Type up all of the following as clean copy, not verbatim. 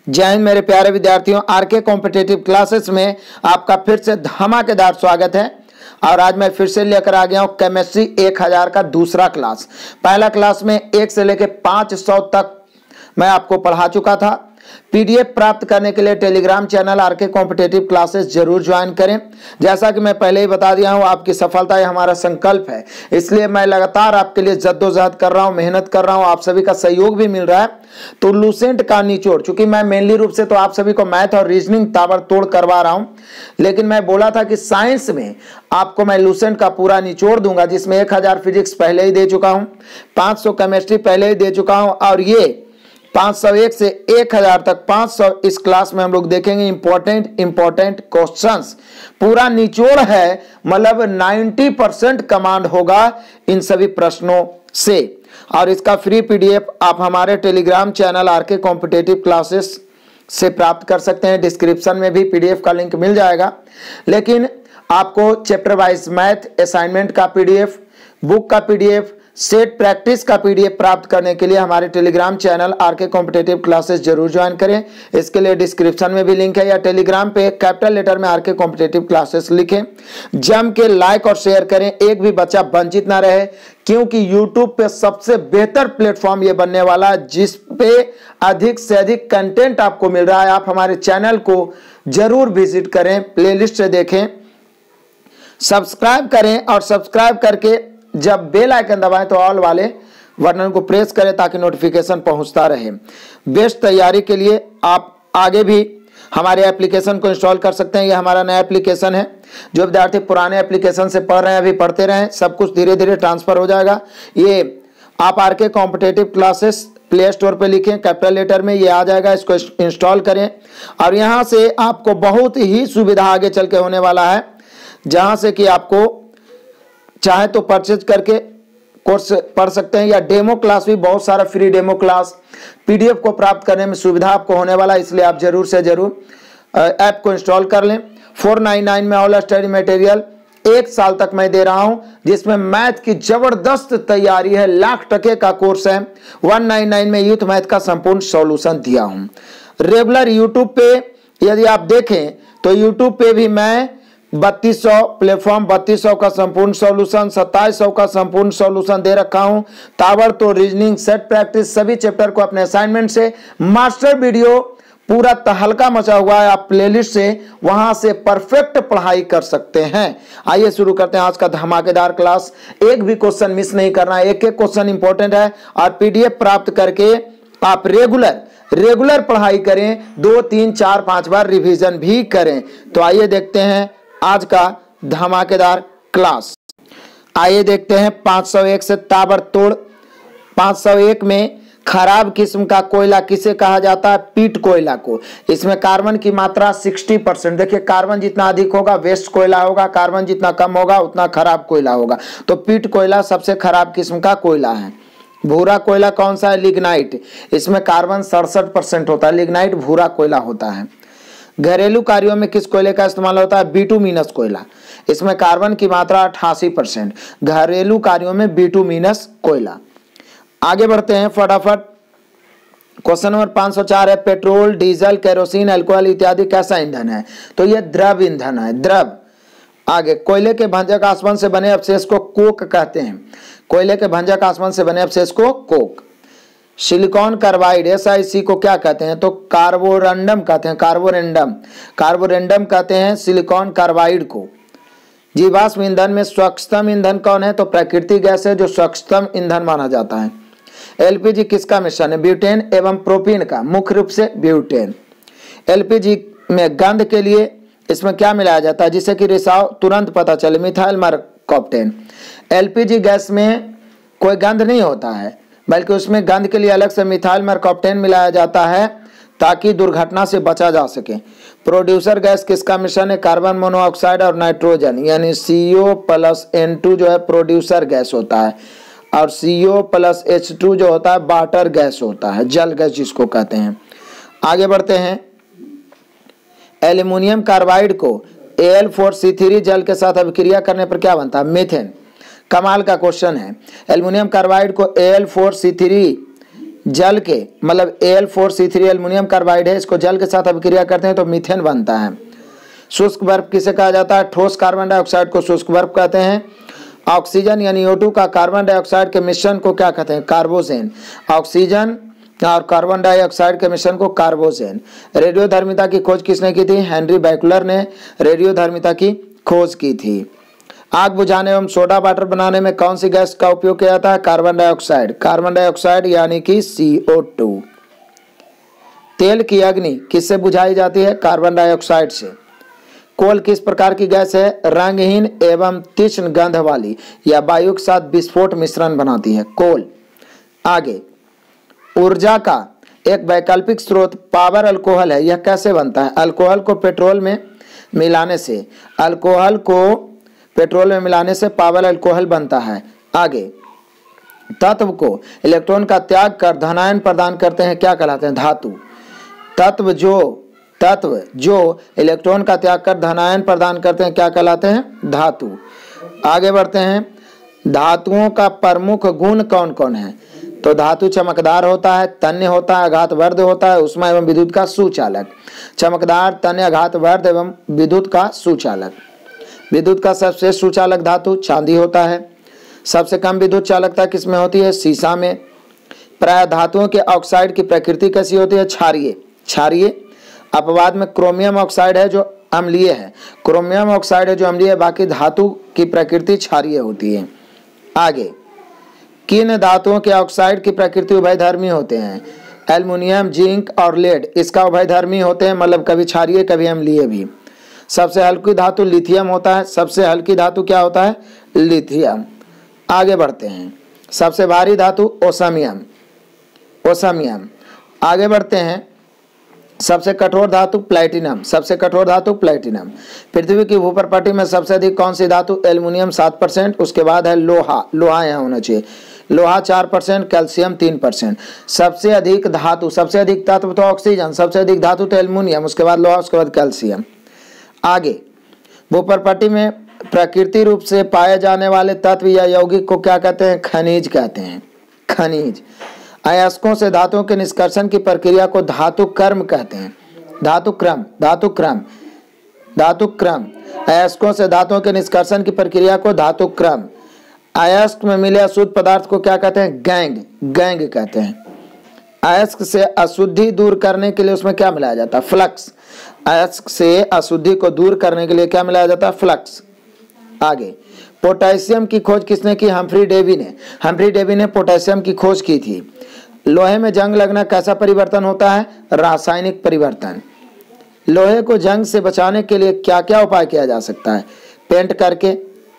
जय हिंद मेरे प्यारे विद्यार्थियों, आरके कॉम्पिटिटिव क्लासेस में आपका फिर से धमाकेदार स्वागत है। और आज मैं फिर से लेकर आ गया हूं केमिस्ट्री 1000 का दूसरा क्लास। पहला क्लास में 1 से लेकर 500 तक मैं आपको पढ़ा चुका था। पीडीएफ प्राप्त करने के लिए Telegram channel RK competitive classes जरूर ज्वाइन करें। जैसा कि मैं पहले ही बता दिया हूं, आपकी सफलता ये हमारा संकल्प है, इसलिए मैं लगातार आपके लिए जद्दोजहद कर रहा हूं, मेहनत कर रहा हूं। आप सभी का सहयोग भी मिल रहा है। तो लूसेंट का निचोड़, चूंकि मैं मेनली रूप से तो आप सभी को मैथ और रीजनिंग ताबड़तोड़ करवा रहा हूं, लेकिन मैं बोला था कि साइंस में आपको मैं लूसेंट का पूरा निचोड़ दूंगा, जिसमें 1000 फिजिक्स पहले ही दे चुका हूं, 500 केमिस्ट्री पहले ही दे चुका हूं, और ये 501 से 1000 तक 500 इस क्लास में हम लोग देखेंगे। इंपॉर्टेंट क्वेश्चंस पूरा निचोड़ है, मतलब 90% कमांड होगा इन सभी प्रश्नों से। और इसका फ्री पीडीएफ आप हमारे Telegram channel RK competitive classes से प्राप्त कर सकते हैं। डिस्क्रिप्शन में भी पीडीएफ का लिंक मिल जाएगा। लेकिन आपको चैप्टर वाइज मैथ असाइनमेंट का पीडीएफ, बुक का पीडीएफ, सेट प्रैक्टिस का पीडीएफ प्राप्त करने के लिए हमारे Telegram channel RK competitive classes जरूर ज्वाइन करें। इसके लिए डिस्क्रिप्शन में भी लिंक है, या टेलीग्राम पे कैपिटल लेटर में आरके कॉम्पिटिटिव क्लासेस लिखें। जम के लाइक और शेयर करें, एक भी बच्चा वंचित ना रहे, क्योंकि यूट्यूब पे सबसे बेहतर प्लेटफॉर्म ये बनने वाला है, जिस पे अधिक से अधिक कंटेंट आपको मिल रहा है। आप हमारे चैनल को जरूर विजिट करें, प्लेलिस्ट से देखें, सब्सक्राइब करें, और सब्सक्राइब करके जब बेल आइकन दबाएं तो ऑल वाले बटन को प्रेस करें, ताकि नोटिफिकेशन पहुंचता रहे। बेस्ट तैयारी के लिए आप आगे भी हमारे एप्लीकेशन को इंस्टॉल कर सकते हैं। यह हमारा नया एप्लीकेशन है। जो विद्यार्थी पुराने एप्लीकेशन से पढ़ रहे हैं, अभी पढ़ते रहें, सब कुछ धीरे धीरे ट्रांसफर हो जाएगा। ये आप RK competitive classes play store पे लिखें, कैपिटल लेटर में, ये आ जाएगा। इसको इंस्टॉल करें, और यहाँ से आपको बहुत ही सुविधा आगे चल के होने वाला है, जहाँ से कि आपको चाहे तो परचेज करके कोर्स पढ़ सकते हैं, या डेमो क्लास भी, बहुत सारा फ्री डेमो क्लास, पीडीएफ को प्राप्त करने में सुविधा आपको होने वाला है। इसलिए आप जरूर से जरूर ऐप को इंस्टॉल कर लें। 499 में ऑल स्टडी मटेरियल 1 साल तक मैं दे रहा हूं, जिसमें मैथ की जबरदस्त तैयारी है, 1,00,000 का कोर्स है। 199 में यूथ मैथ का संपूर्ण सॉल्यूशन दिया हूं। रेगुलर यूट्यूब पे यदि आप देखें तो यूट्यूब पे भी मैं 3200 प्लेटफॉर्म, 3200 का संपूर्ण सॉल्यूशन, 2700 का संपूर्ण सॉल्यूशन दे रखा हूं। ताबड़तोड़ रीजनिंग, सेट प्रैक्टिस, सभी चैप्टर को अपने असाइनमेंट से, मास्टर वीडियो पूरा तहलका मचा हुआ है। आप प्लेलिस्ट से वहां से परफेक्ट पढ़ाई कर सकते हैं। आइए शुरू करते हैं आज का धमाकेदार क्लास। एक भी क्वेश्चन मिस नहीं करना है, एक एक क्वेश्चन इंपॉर्टेंट है। और पीडीएफ प्राप्त करके आप रेगुलर पढ़ाई करें, 2, 3, 4, 5 बार रिवीजन भी करें। तो आइए देखते हैं आज का धमाकेदार क्लास। आइए देखते हैं 501 से ताबड़तोड़। 501 में खराब किस्म का कोयला किसे कहा जाता है? पीट कोयला को। इसमें कार्बन की मात्रा 60%। देखिए, कार्बन जितना अधिक होगा वेस्ट कोयला होगा, कार्बन जितना कम होगा उतना खराब कोयला होगा। तो पीट कोयला सबसे खराब किस्म का कोयला है। भूरा कोयला कौन सा है? लिग्नाइट। इसमें कार्बन 67% होता है। लिग्नाइट भूरा कोयला होता है। घरेलू कार्यों में किस कोयले का इस्तेमाल होता है? बिटुमिनस कोयला। इसमें कार्बन की मात्रा 88%। घरेलू कार्यों में बिटुमिनस कोयला। आगे बढ़ते हैं फटाफट। क्वेश्चन नंबर 504 है, पेट्रोल, डीजल, केरोसिन, अल्कोहल इत्यादि कैसा ईंधन है? तो यह द्रव ईंधन है, द्रव। आगे, कोयले के भंजक आसवन से बने अवशेष को कोक कहते हैं। कोयले के भंजक आसवन से बने अवशेष को कोक। सिलिकॉन कार्बाइड SiC को क्या कहते हैं? तो कार्बोरंडम कहते हैं। कार्बोरेंडम कहते हैं सिलिकॉन कार्बाइड को। जीवाश्म ईंधन में स्वच्छतम ईंधन कौन है? तो प्राकृतिक गैस है जो स्वच्छतम ईंधन माना जाता है। एलपीजी किसका मिश्रण है? ब्यूटेन एवं प्रोपीन का, मुख्य रूप से ब्यूटेन। एलपीजी में गंध के लिए इसमें क्या मिलाया जाता है जिससे कि रिसाव तुरंत पता चले? मिथाइल मरकॉप्टेन। एलपीजी गैस में कोई गंध नहीं होता है, बल्कि उसमें गंध के लिए अलग से मिथाइल मरकॉप्टेन मिलाया जाता है, ताकि दुर्घटना से बचा जा सके। प्रोड्यूसर गैस किसका मिश्रण है? कार्बन मोनोऑक्साइड और नाइट्रोजन, यानी CO+N2 जो है प्रोड्यूसर गैस होता है, और CO+H2 जो होता है वाटर गैस होता है, जल गैस जिसको कहते हैं। आगे बढ़ते हैं। एल्युमिनियम कार्बाइड को Al4C3 जल के साथ अभिक्रिया करने पर क्या बनता है? मीथेन। कमाल का क्वेश्चन है। एल्युमिनियम कार्बाइड को Al4C3 जल के मतलब Al4C3 एल्युमिनियम कार्बाइड है, इसको जल के साथ अभिक्रिया करते हैं तो मीथेन बनता है। शुष्क बर्फ किसे कहा जाता है? ठोस कार्बन डाइऑक्साइड को शुष्क बर्फ कहते हैं। ऑक्सीजन यानी O2 का कार्बन डाइऑक्साइड के मिश्रण को क्या कहते हैं? कार्बोजेन। ऑक्सीजन और कार्बन डाइऑक्साइड के मिश्रण को कार्बोजेन। रेडियोधर्मिता की खोज किसने की थी? हेनरी बैकलर ने रेडियोधर्मिता की खोज की थी। आग बुझाने एवं सोडा वाटर बनाने में कौन सी गैस का उपयोग किया जाता है? Carbon dioxide. कार्बन डाइऑक्साइड यानी कि CO2। तेल की अग्नि किससे बुझाई जाती है? कार्बन डाइऑक्साइड से। कोल किस प्रकार की गैस है? रंगहीन एवं तीक्ष्ण गंध वाली, या वायु के साथ विस्फोट मिश्रण बनाती है कोल। आगे, ऊर्जा का एक वैकल्पिक स्रोत पावर अल्कोहल है, यह कैसे बनता है? अल्कोहल को पेट्रोल में मिलाने से, अल्कोहल को पेट्रोल में मिलाने से पावर अल्कोहल बनता है। आगे, तत्व को इलेक्ट्रॉन का त्याग कर धनायन प्रदान करते हैं, क्या कहलाते हैं? धातु। तत्व जो इलेक्ट्रॉन का त्याग कर धनायन प्रदान करते हैं क्या कहलाते हैं? धातु। आगे बढ़ते हैं, धातुओं का प्रमुख गुण कौन कौन है? तो धातु चमकदार होता है, तन्य होता है, आघातवर्ध होता है, ऊष्मा एवं विद्युत का सुचालक। चमकदार, तन्य, आघातवर्ध एवं विद्युत का सुचालक। विद्युत का सबसे सुचालक धातु चांदी होता है। सबसे कम विद्युत चालकता किसमें होती है? सीसा में। प्राय धातुओं के ऑक्साइड की प्रकृति कैसी होती है? क्षारीय। अपवाद में क्रोमियम ऑक्साइड है जो अम्लीय है, क्रोमियम ऑक्साइड है जो अम्लीय है, बाकी धातु की प्रकृति क्षारीय होती है। आगे, किन धातुओं के ऑक्साइड की प्रकृति उभयधर्मी होते हैं? एल्युमिनियम, जिंक और लेड इसका उभयधर्मी होते हैं, मतलब कभी क्षारीय कभी अम्लीय भी। सबसे हल्की धातु लिथियम होता है। सबसे हल्की धातु क्या होता है? लिथियम। आगे बढ़ते हैं, सबसे भारी धातु ओसमियम। आगे बढ़ते हैं, सबसे कठोर धातु प्लैटिनम। सबसे कठोर धातु प्लैटिनम। पृथ्वी की भूपर्पटी में सबसे अधिक कौन सी धातु? एल्युमिनियम 7%, उसके बाद है लोहा यहाँ होना चाहिए, लोहा 4%, कैल्शियम 3%। सबसे अधिक धातु, सबसे अधिक तत्व तो ऑक्सीजन, सबसे अधिक धातु तो एल्युमिनियम, उसके बाद लोहा, उसके बाद कैल्शियम। आगे, भूपर्पटी में प्रकृति रूप से पाए जाने वाले तत्व या यौगिक को क्या कहते हैं? खनिज कहते हैं, खनिज। अयस्कों से धातुओं के निष्कर्षण की प्रक्रिया को धातु कर्म कहते हैं। धातु क्रम। अयस्कों से धातुओं के निष्कर्षण की प्रक्रिया को धातु क्रम। अयस्क में मिले अशुद्ध पदार्थ को क्या कहते हैं? गैंग कहते हैं। अयस्क से अशुद्धि दूर करने के लिए उसमें क्या मिलाया जाता है? फ्लक्स। अयस्क से अशुद्धि को दूर करने के लिए क्या मिलाया जाता है? फ्लक्स। आगे, पोटेशियम की खोज किसने की? हम्फ्री डेवी ने पोटेशियम की खोज की थी। लोहे में जंग लगना कैसा परिवर्तन होता है? रासायनिक परिवर्तन। लोहे को जंग से बचाने के लिए क्या क्या उपाय किया जा सकता है? पेंट करके,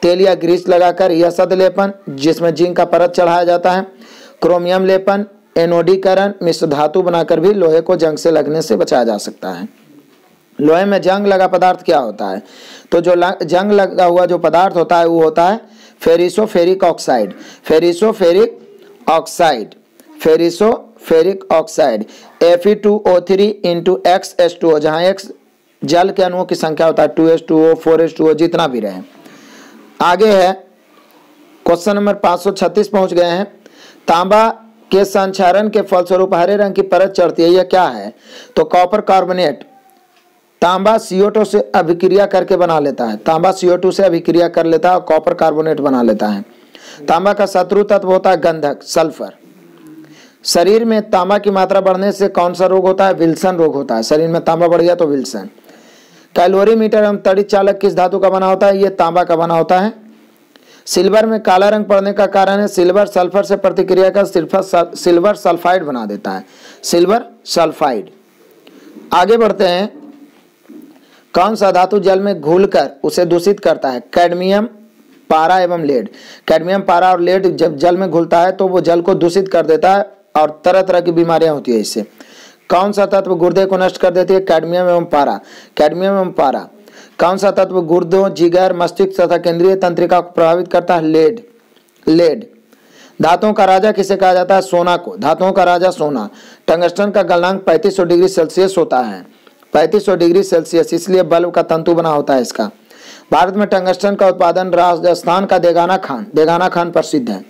तेल या ग्रीस लगाकर, यसद लेपन जिसमें जिंक का परत चढ़ाया जाता है, क्रोमियम लेपन, एनोडीकरण, मिश्र धातु बनाकर भी लोहे को जंग से लगने से बचाया जा सकता है। लोहे में जंग लगा पदार्थ क्या होता है? तो जो जंग लगा हुआ जो पदार्थ होता है वो होता है फेरिसोफेरिक ऑक्साइड Fe2O3 × X जहाँ X जल के अणुओं की संख्या होता है, 2H2O 4H2O जितना भी रहे। आगे है क्वेश्चन नंबर 536 पहुंच गए हैं। तांबा के संक्षारण के फलस्वरूप हरे रंग की परत चढ़ती है, यह क्या है? तो कॉपर कार्बोनेट। तांबा CO2 से अभिक्रिया करके बना लेता है, तांबा CO2 से अभिक्रिया कर लेता है और कॉपर कार्बोनेट बना लेता है। तांबा का शत्रु तत्व होता है गंधक, सल्फर। शरीर में तांबा की मात्रा बढ़ने से कौन सा रोग होता है? विल्सन रोग होता है। शरीर में तांबा बढ़ गया तो विल्सन। कैलोरीमीटर एवं तड़ित चालक किस धातु का बना होता है? ये तांबा का बना होता है। सिल्वर में काला रंग पड़ने का कारण है सिल्वर सल्फर से प्रतिक्रिया कर सिल्वर सल्फाइड बना देता है, सिल्वर सल्फाइड। आगे बढ़ते हैं, कौन सा धातु जल में घुलकर उसे दूषित करता है? कैडमियम, पारा एवं लेड। कैडमियम, पारा और लेड जब जल में घुलता है तो वो जल को दूषित कर देता है और तरह तरह की बीमारियां होती है इससे। कौन सा तत्व गुर्दे को नष्ट कर देती है? कैडमियम एवं पारा। कौन सा तत्व गुर्दों, जिगर, मस्तिष्क तथा केंद्रीय तंत्रिका को प्रभावित करता है? लेड। धातुओं का राजा किसे कहा जाता है? सोना को। धातुओं का राजा सोना। टंगस्टन का गलनांक 3500 डिग्री सेल्सियस होता है, 3500 डिग्री सेल्सियस, इसलिए बल्ब का तंतु बना होता है इसका। भारत में टंगस्टन का उत्पादन राजस्थान का देगाना खान प्रसिद्ध है।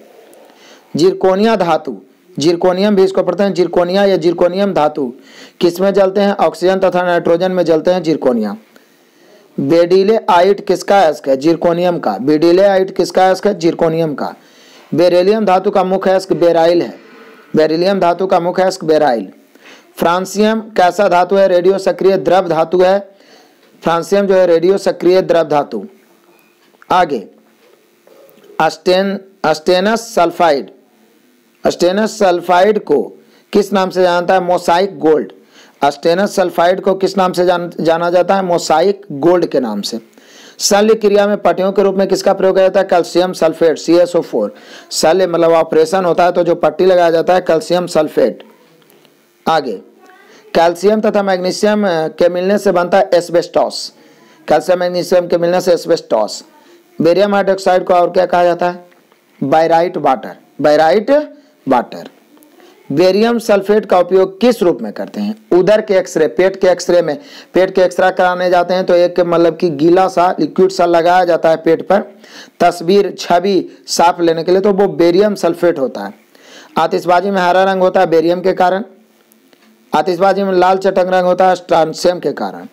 जिरकोनिया धातु जिरकोनियम भी इसको पढ़ते हैं, जिरकोनिया या जिरकोनियम धातु किसमें जलते हैं? ऑक्सीजन तथा नाइट्रोजन में जलते हैं जिरकोनिया। बेडिलेआइट किसका अयस्क है? जिरकोनियम का। बेडिलेआइट किसका अयस्क है? जिरकोनियम का। बेरिलियम धातु का मुख्य अयस्क बेराइल है। बेरिलियम धातु का मुख्य अयस्क बेराइल। फ्रांसियम कैसा धातु है? रेडियो सक्रिय द्रव धातु है। फ्रांसियम जो है रेडियो सक्रिय द्रव धातु। आगे अस्टेनस सल्फाइड। अस्टेनस सल्फाइड को किस नाम से जानता है? Mosaic gold. अस्टेनस सल्फाइड को किस नाम से जाना जाता है? मोसाइक गोल्ड के नाम से। शल्य क्रिया में पट्टियों के रूप में किसका प्रयोग किया जाता है? Calcium sulphate CaSO4। शल्य मतलब ऑपरेशन होता है तो जो पट्टी लगाया जाता है कैल्शियम सल्फेट। आगे कैल्शियम तथा मैग्नीशियम के मिलने से बनता है एस्बेस्टॉस। कैल्शियम मैग्नीशियम के मिलने से एस्बेस्टॉस। बेरियम हाइड्रोक्साइड को और क्या कहा जाता है? बायराइट वाटर। बायराइट वाटर। बेरियम सल्फेट का उपयोग किस रूप में करते हैं? उदर के एक्सरे, पेट के एक्सरे में, पेट के एक्सरे कराने जाते हैं तो एक मतलब कि गीला सा लिक्विड सा लगाया जाता है पेट पर, तस्वीर छवि साफ लेने के लिए, तो वो बेरियम सल्फेट होता है। आतिशबाजी में हरा रंग होता है बेरियम के कारण। आतिशबाजी में लाल चटक रंग होता है स्ट्रांसियम के कारण।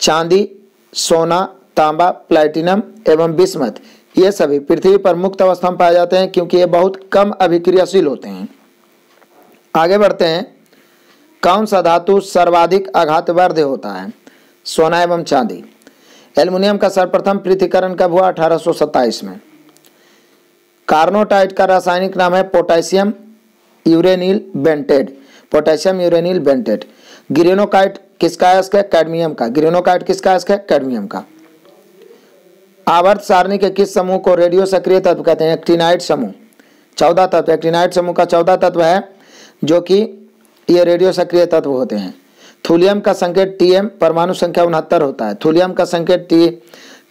चांदी, सोना, तांबा, प्लैटिनम एवं बिस्मथ ये सभी पृथ्वी पर मुक्त अवस्था में पाए जाते हैं क्योंकि ये बहुत कम अभिक्रियाशील होते हैं। आगे बढ़ते हैं। कौन सा धातु सर्वाधिक आघातवर्ध होता है? सोना एवं चांदी। एल्युमिनियम का सर्वप्रथम पृथक्करण कब हुआ? 1827 में। कार्नोटाइट का रासायनिक नाम है पोटेशियम यूरेनिल बेंटेट। पोटेशियम यूरेनिल बेंटेट। ग्रेनोकाइट किसका अयस्क है? कैडमियम का। ग्रेनोकाइट किसका अयस्क है? कैडमियम का। आवर्त सारणी के किस समूह को रेडियो सक्रिय तत्व कहते हैं? एक्टिनाइड समूह। 14 तत्व, एक्टिनाइड समूह का 14 तत्व है जो कि ये रेडियो सक्रिय तत्व होते हैं। थूलियम का संकेत Tm, परमाणु संख्या 69 होता है। थूलियम का संकेत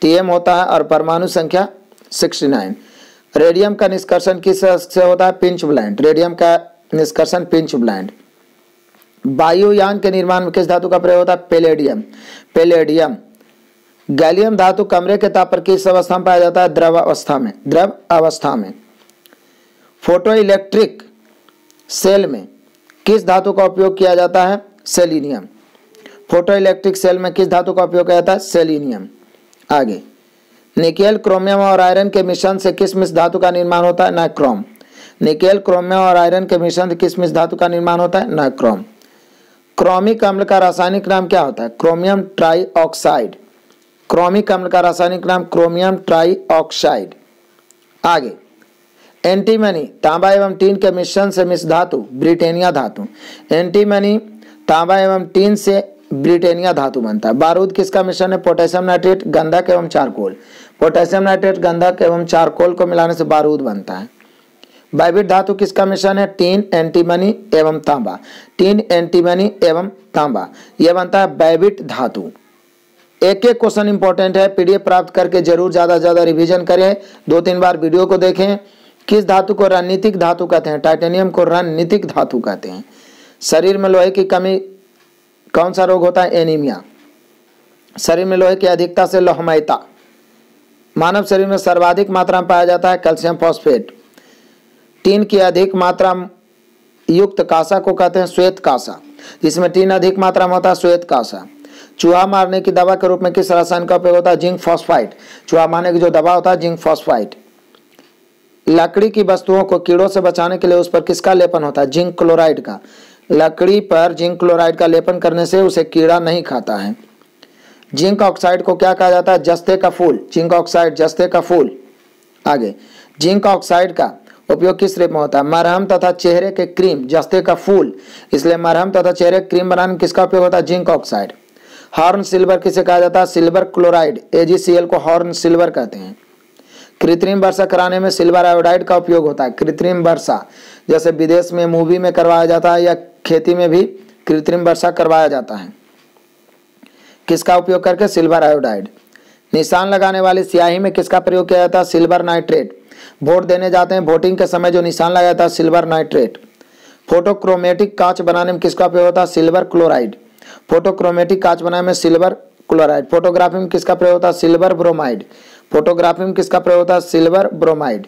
Tm होता है और परमाणु संख्या 69। रेडियम का निष्कर्षण किस से होता है? Pinch blind. रेडियम का निष्कर्षण पिंच ब्लाइंड। वायुयान के निर्माण में किस धातु का प्रयोग होता है? पैलेडियम। पैलेडियम। गैलियम धातु कमरे के ताप पर किस अवस्था में पाया जाता है? द्रव अवस्था में। द्रव अवस्था में। फोटो इलेक्ट्रिक सेल में किस धातु का उपयोग किया जाता है? सेलिनियम। फोटो इलेक्ट्रिक सेल में किस धातु का उपयोग किया जाता है? सेलिनियम। आगे निकेल, क्रोमियम और आयरन के मिश्रण से किस मिश्र धातु का निर्माण होता है? नाइक्रोम। निकेल, क्रोमियम और आयरन के मिश्रण से किस मिश्र धातु का निर्माण होता है? नाइक्रोम। क्रोमिक अम्ल का रासायनिक नाम क्या होता है? Chromium trioxide. क्रोमिक अम्ल का रासायनिक नाम क्रोमियम ट्राइऑक्साइड। आगे एंटीमनी, तांबा एवं टीन के मिश्रण से मिश्र धातु ब्रिटेनिया धातु। एंटीमनी तांबा एवं टीन से ब्रिटेनिया धातु बनता है। बारूद किसका मिश्रण है? पोटेशियम नाइट्रेट, गंधक एवं चारकोल। पोटेशियम नाइट्रेट, गंधक एवं चारकोल को मिलाने से बारूद बनता है। बाइबिट धातु किसका मिश्रण है? टीन, एंटीमनी एवं तांबा। टीन, एंटीमनी एवं तांबा यह बनता है बाइबिट धातु। एक एक क्वेश्चन इंपॉर्टेंट है, PDF प्राप्त करके जरूर ज्यादा रिवीजन करें, 2-3 बार वीडियो को देखें। किस धातु को रणनीतिक धातु कहते हैं? टाइटेनियम को रणनीतिक धातु कहते हैं। शरीर में लोहे की कमी कौन सा रोग होता है? एनीमिया। शरीर में लोहे की अधिकता से लोहमयता। मानव शरीर में सर्वाधिक मात्रा में पाया जाता है कैल्शियम फॉस्फेट। टीन की अधिक मात्रा युक्त कांसा को कहते हैं श्वेत कांसा। जिसमें टीन अधिक मात्रा में होता है श्वेत कांसा। चूहा मारने की दवा के रूप में किस रसायन का उपयोग होता है? Zinc phosphide. चूहा मारने की जो दवा होता है जिंक फॉस्फाइड। लकड़ी की वस्तुओं को कीड़ों से बचाने के लिए उस पर किसका लेपन होता है? जिंक क्लोराइड का। लकड़ी पर जिंक क्लोराइड का लेपन करने से उसे कीड़ा नहीं खाता है। जिंक ऑक्साइड को क्या कहा जाता है? जस्ते का फूल। जिंक ऑक्साइड, जस्ते का फूल। आगे जिंक ऑक्साइड का उपयोग किस रूप में होता है? मरहम तथा चेहरे के क्रीम, जस्ते का फूल, इसलिए मरहम तथा चेहरे क्रीम बनाने में किसका उपयोग होता है? Zinc oxide. हॉर्न सिल्वर किसे कहा जाता है? सिल्वर क्लोराइड, AgCl को हॉर्न सिल्वर कहते हैं। कृत्रिम वर्षा कराने में सिल्वर आयोडाइड का उपयोग होता है। कृत्रिम वर्षा जैसे विदेश में मूवी में करवाया जाता है या खेती में भी कृत्रिम वर्षा करवाया जाता है। किसका उपयोग करके? Silver iodide. निशान लगाने वाली स्याही में किसका प्रयोग किया जाता है? Silver nitrate. वोट देने जाते हैं, वोटिंग के समय जो निशान लगाया जाता है सिल्वर नाइट्रेट। फोटोक्रोमेटिक कांच बनाने में किसका उपयोग होता है? Silver chloride. फोटोक्रोमेटिक कांच बनाने में सिल्वर क्लोराइड। फोटोग्राफी में किसका प्रयोग होता है? Silver bromide. फोटोग्राफी में किसका प्रयोग होता है? Silver bromide.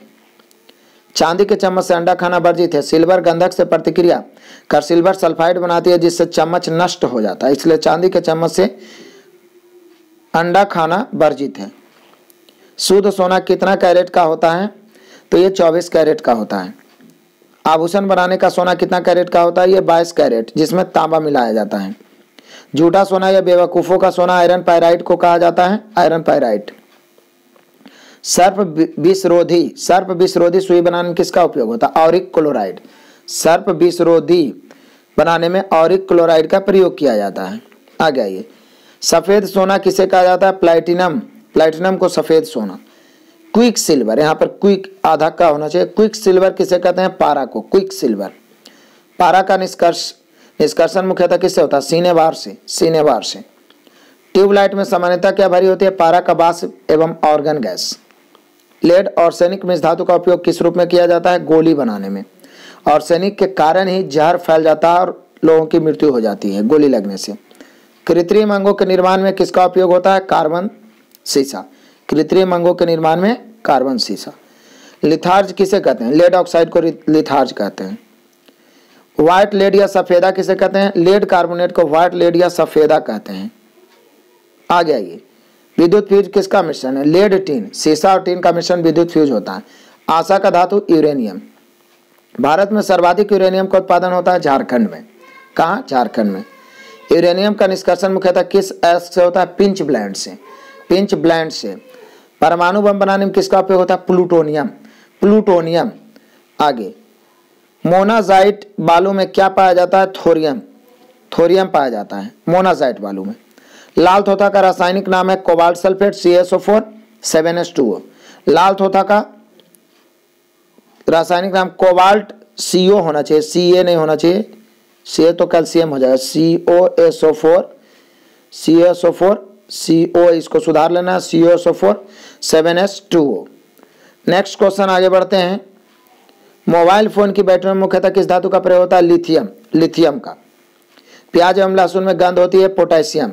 चांदी के चम्मच से अंडा खाना वर्जित है। सिल्वर गंधक से प्रतिक्रिया कर सिल्वर सल्फाइड बनाती है जिससे चम्मच नष्ट हो जाता है, इसलिए चांदी के चम्मच से अंडा खाना वर्जित है। शुद्ध सोना कितना कैरेट का होता है? तो ये 24 कैरेट का होता है। आभूषण बनाने का सोना कितना कैरेट का होता है? ये 22 कैरेट, जिसमें तांबा मिलाया जाता है। झूठा सोना या बेवकूफ़ों का सोना आयरन पायराइट को कहा जाता है, आयरन पायराइट। सर्प विषरोधी सुई बनाने में किसका उपयोग होता है? ऑरिक क्लोराइड। सर्प विषरोधी बनाने में ऑरिक क्लोराइड का प्रयोग किया जाता है। आगे आइए, सफेद सोना किसे कहा जाता है? प्लैटिनम। प्लैटिनम को सफेद सोना। क्विक सिल्वर, यहाँ पर क्विक आधा का होना चाहिए। क्विक सिल्वर किसे कहते हैं? पारा को क्विक सिल्वर। पारा का निष्कर्षण मुख्यतः किससे होता है? सीनेवार से। सीनेवार से। ट्यूबलाइट में सामान्यतः क्या भरी होती है? पारा का वाष्प एवं ऑर्गन गैस। लेड आर्सेनिक मिश्र धातु का उपयोग किस रूप में किया जाता है? गोली बनाने में। आर्सेनिक के कारण ही जहर फैल जाता है और लोगों की मृत्यु हो जाती है गोली लगने से। कृत्रिम अंगों के निर्माण में किसका उपयोग होता है? कार्बन शीशा। कृत्रिम अंगों के निर्माण में कार्बन शीशा। लिथार्ज किसे कहते हैं? लेड ऑक्साइड को लिथार्ज कहते हैं। व्हाइट लेड या सफेदा किसे कहते हैं? लेड कार्बोनेट को व्हाइट लेड या सफेदा कहते हैं। आगे आइए, विद्युत फ्यूज किसका मिश्रण है? Lead tin. शीशा और टीन का मिश्रण विद्युत फ्यूज होता है। आशा का धातु यूरेनियम। भारत में सर्वाधिक यूरेनियम का उत्पादन होता है झारखंड में। कहाँ? झारखंड में। यूरेनियम का निष्कर्षण मुख्यतः किस एस्क से होता है? पिंच ब्लेंड से। पिंच ब्लेंड से। परमाणु बम बनाने में किसका उपयोग होता है? प्लूटोनियम। प्लूटोनियम। आगे, मोनाजाइट बालू में क्या पाया जाता है? थोरियम। थोरियम पाया जाता है मोनाजाइट बालू में। लाल थोथा का रासायनिक नाम है कोबाल्ट सल्फेट CaSO4 7H2O। लाल थोथा का रासायनिक नाम कोबाल्ट CO होना चाहिए, Ca नहीं होना चाहिए। Ca तो कैल्शियम हो जाएगा। CaSO4 CO, इसको सुधार लेना है। CaSO4 7H2O। नेक्स्ट क्वेश्चन आगे बढ़ते हैं। मोबाइल फोन की बैटरी में मुख्यतः किस धातु का प्रयोग होता है? लिथियम। लिथियम का। प्याज एवं लहसुन में गंध होती है? पोटेशियम।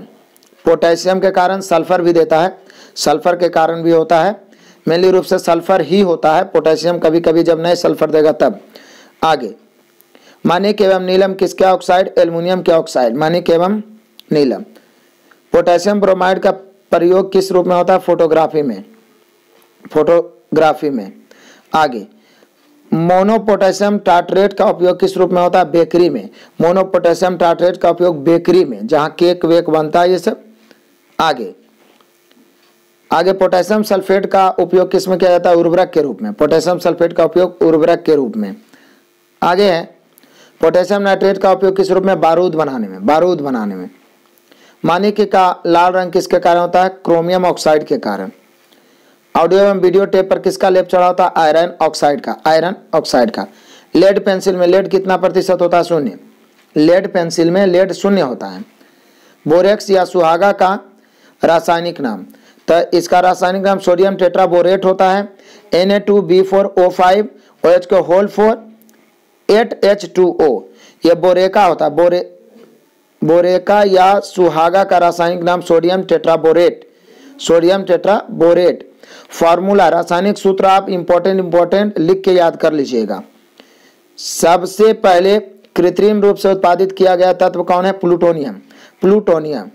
पोटेशियम के कारण सल्फर भी देता है, सल्फर के कारण भी होता है। मेनली रूप से सल्फर ही होता है, पोटेशियम कभी कभी जब नहीं सल्फर देगा तब। आगे, मानिक एवं नीलम किसके ऑक्साइड? एल्युमिनियम के ऑक्साइड। मानिक एवं नीलम। पोटेशियम ब्रोमाइड का प्रयोग किस रूप में होता है? फोटोग्राफी में। फोटोग्राफी में। आगे, मोनोपोटेशियम टार्ट्रेट का उपयोग किस रूप में होता है? बेकरी में। मोनोपोटेशियम टार्ट्रेट का उपयोग बेकरी में, जहां केक वेक बनता है, ये सब। आगे पोटेशियम सल्फेट का उपयोग किस में किया जाता है? उर्वरक के रूप में। पोटेशियम सल्फेट का उपयोग उर्वरक के रूप में। आगे है, पोटेशियम नाइट्रेट का उपयोग किस रूप में? बारूद बनाने में। बारूद बनाने में। मानिक का लाल रंग किसके कारण होता है? क्रोमियम ऑक्साइड के कारण। ऑडियो एवं वीडियो टेप पर किसका लेप चढ़ा होता है? आयरन ऑक्साइड का। आयरन ऑक्साइड का। लेड पेंसिल में लेड कितना प्रतिशत होता है? 0। लेड पेंसिल में लेड 0 होता है। बोरेक्स या सुहागा का रासायनिक नाम? तो इसका रासायनिक नाम सोडियम टेट्राबोरेट होता है। Na2B4O5 OH को होल 4 8H2O। यह बोरेका होता है। बोरेका या सुहागा का रासायनिक नाम sodium tetraborate. Sodium tetraborate. Formula, रासायनिक सूत्र आप इंपॉर्टेंट लिख के याद कर लीजिएगा। सबसे पहले कृत्रिम रूप से उत्पादित किया गया तत्व कौन है? प्लूटोनियम। प्लूटोनियम।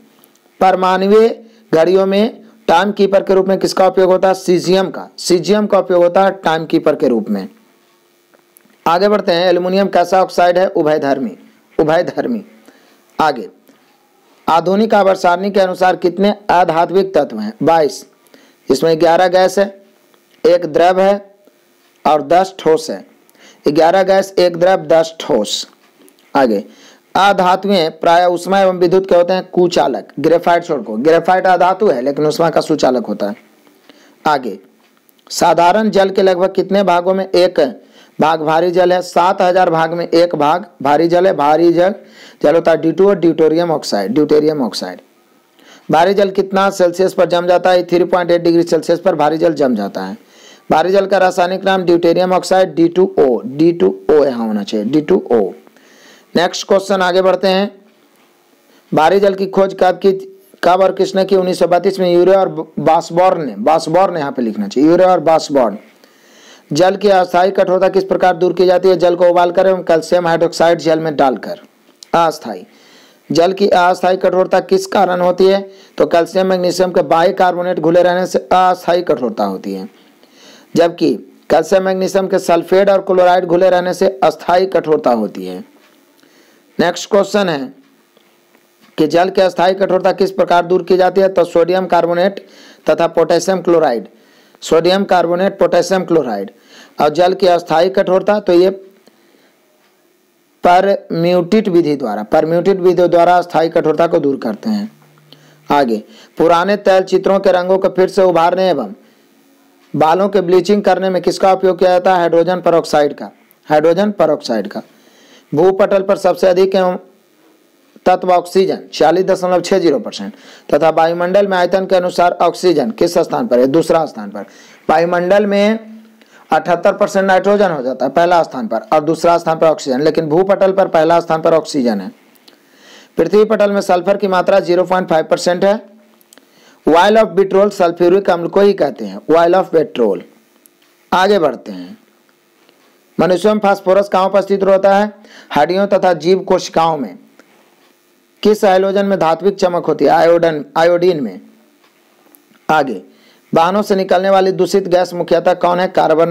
परमाणुीय घड़ियों में टाइम कीपर के रूप में किसका उपयोग होता है? सीजियम का। सीजियम का उपयोग होता है टाइम कीपर के रूप में। आगे बढ़ते हैं। एल्युमिनियम कैसा ऑक्साइड है? उभयधर्मी। उभयधर्मी। आगे, आधुनिक आवर्त सारणी के अनुसार कितने अधात्विक तत्व हैं? 22। इसमें 11 गैस है, 1 द्रव है और 10 ठोस है। 11 गैस, 1 द्रव, 10 ठोस। आगे, अधातुएं प्राय उष्मा एवं विद्युत के होते हैं कुचालक। ग्रेफाइट छोड़ो, ग्रेफाइट अधातु है लेकिन उष्मा का सुचालक होता है। आगे, साधारण जल के लगभग कितने भागों में 1 भाग भारी जल है? 7000 भाग में 1 भाग भारी जल है। भारी जल होता है D2O, deuterium oxide. Deuterium oxide. भारी जल कितना सेल्सियस पर जम जाता है? 3.8 डिग्री सेल्सियस पर भारी जल जम जाता है। भारी जल का रासायनिक नाम ड्यूटेरियम ऑक्साइड D2O। D2O यहाँ होना चाहिए, D2O। नेक्स्ट क्वेश्चन आगे बढ़ते हैं। भारी जल की खोज कब और किसने की? 1932 में यूरे और बासबॉर्न ने। बासबॉर्न यहाँ पे लिखना चाहिए, यूरे और बासबॉर्न। जल की अस्थायी कठोरता किस प्रकार दूर की जाती है? जल को उबालकर एवं कैल्शियम हाइड्रोक्साइड जल में डालकर। अस्थायी जल की अस्थायी कठोरता किस कारण होती है? तो कैल्शियम मैग्नीशियम के बाइकार्बोनेट घुले रहने से अस्थायी कठोरता होती है, जबकि कैल्शियम मैग्नीशियम के सल्फेट और क्लोराइड घुले रहने से अस्थायी कठोरता होती है। नेक्स्ट क्वेश्चन है कि जल की अस्थायी कठोरता किस प्रकार दूर की जाती है? तो सोडियम कार्बोनेट तथा potassium chloride, sodium carbonate potassium chloride. और जल की अस्थायी कठोरता तो ये परम्यूटेट विधि द्वारा अस्थायी कठोरता को दूर करते हैं। आगे, पुराने तैल चित्रों के रंगों को फिर से उभारने एवं बालों के ब्लीचिंग करने में किसका उपयोग किया जाता है? हाइड्रोजन पेरोक्साइड का। भूपटल पर सबसे अधिक एवं तत्व ऑक्सीजन 40.60% तथा वायुमंडल में आयतन के अनुसार ऑक्सीजन किस स्थान पर है? दूसरा स्थान पर। वायुमंडल में 78% नाइट्रोजन हो जाता है पहला स्थान पर और दूसरा स्थान पर ऑक्सीजन, लेकिन भूपटल पर पहला स्थान पर ऑक्सीजन है। पृथ्वी पटल में सल्फर की मात्रा 0.5% है। ऑयल ऑफ पेट्रोल सल्फ्यूरिक अम्ल को ही कहते हैं, ऑयल ऑफ पेट्रोल। आगे बढ़ते हैं। मनुष्यों में फास्फोरस कहाँ उपस्थित होता है? हड्डियों तथा जीव कोशिकाओं में। किस हाइड्रोजन में धात्विक चमक होती है? आयोडीन में। आगे, वाहनों से निकलने वाली दूषित गैस मुख्यतः कौन है? कार्बन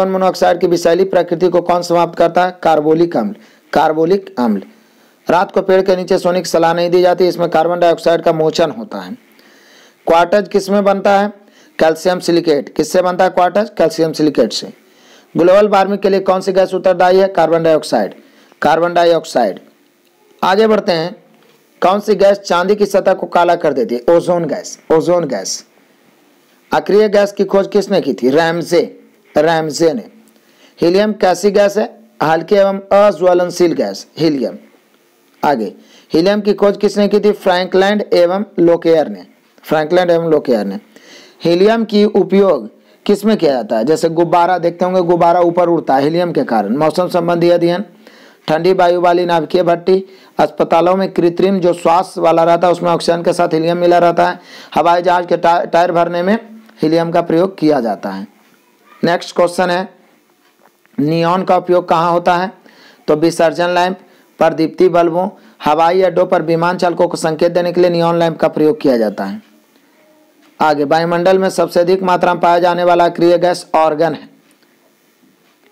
मोनोऑक्साइड की विषैली प्रकृति को कौन समाप्त करता है? कार्बोलिक अम्ल। रात को पेड़ के नीचे सोने की सलाह नहीं दी जाती, इसमें कार्बन डाइऑक्साइड का मोचन होता है। क्वार्टज किस में बनता है? Calcium silicate. किससे बनता है क्वार्टज? कैल्शियम सिलिकेट से। ग्लोबल वार्मिंग के लिए कौन सी गैस उत्तरदायी है? Carbon dioxide. आगे बढ़ते हैं। कौन सी गैस चांदी की सतह को काला कर देती है? Ozone gas. अक्रिय गैस की खोज किसने की थी? रैमजे ने। हीलियम कैसी गैस है? हल्की एवं अज्वलनशील गैस, हीलियम। आगे, हीलियम की खोज किसने की थी? फ्रैंकलैंड एवं लोकेयर ने। हीलियम की उपयोग किस में किया जाता है? जैसे गुब्बारा देखते होंगे, गुब्बारा ऊपर उड़ता है हीलियम के कारण। मौसम संबंधी अध्ययन, ठंडी वायु वाली नाभिकीय भट्टी, अस्पतालों में कृत्रिम जो श्वास वाला रहता है उसमें ऑक्सीजन के साथ हीलियम मिला रहता है, हवाई जहाज के टायर भरने में हीलियम का प्रयोग किया जाता है। नेक्स्ट क्वेश्चन है, नियॉन का उपयोग कहाँ होता है? तो विसर्जन लैंप, प्रदीप्ति बल्बों, हवाई अड्डों पर विमान चालकों को संकेत देने के लिए नियॉन लैंप का प्रयोग किया जाता है। आगे, वायुमंडल में सबसे अधिक मात्रा में पाया जाने वाला अक्रिय गैस ऑर्गन है।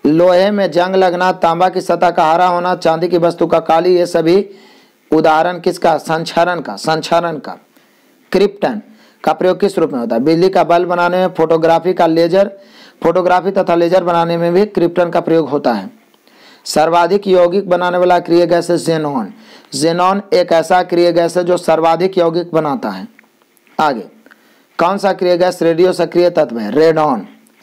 लोहे में जंग लगना, तांबा की सतह का हरा होना, चांदी की वस्तु का काली, ये सभी उदाहरण किसका? संक्षारण का। क्रिप्टन का प्रयोग किस रूप में होता है? बिजली का बल्ब बनाने में, फोटोग्राफी तथा लेजर बनाने में भी क्रिप्टन का प्रयोग होता है। सर्वाधिक यौगिक बनाने वाला अक्रिय गैस है जेनॉन एक ऐसा अक्रिय गैस है जो सर्वाधिक यौगिक बनाता है। आगे, कौन सा अक्रिय गैस रेडियो सक्रिय तत्व है?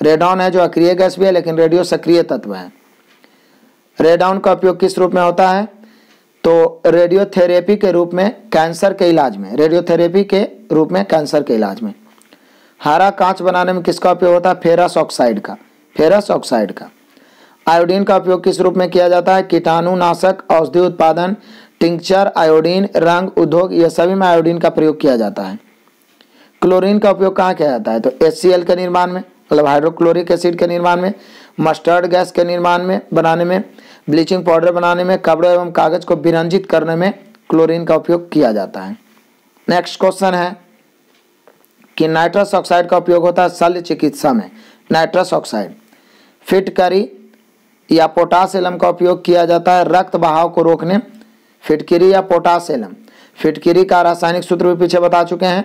रेडॉन है जो अक्रिय गैस भी है लेकिन रेडियो सक्रिय तत्व है। रेडॉन का उपयोग किस रूप में होता है? तो रेडियोथेरेपी के रूप में कैंसर के इलाज में। हरा कांच बनाने में किसका उपयोग होता है? फेरस ऑक्साइड का। आयोडीन का उपयोग किस रूप में किया जाता है? कीटाणुनाशक, औषधि उत्पादन, टिंक्चर, आयोडीन, रंग उद्योग, ये सभी में आयोडीन का प्रयोग किया जाता है। क्लोरीन का उपयोग कहाँ किया जाता है? तो HCl के निर्माण में, मतलब हाइड्रोक्लोरिक एसिड के निर्माण में, मस्टर्ड गैस के निर्माण में बनाने में, ब्लीचिंग पाउडर बनाने में, कपड़े एवं कागज को विरंजित करने में क्लोरीन का उपयोग किया जाता है। नेक्स्ट क्वेश्चन है कि नाइट्रस ऑक्साइड का उपयोग होता है शल्य चिकित्सा में। Nitrous oxide. फिटकरी या पोटासियम का उपयोग किया जाता है रक्त बहाव को रोकने। फिटकरी या पोटासियम, फिटकरी का रासायनिक सूत्र भी पीछे बता चुके हैं।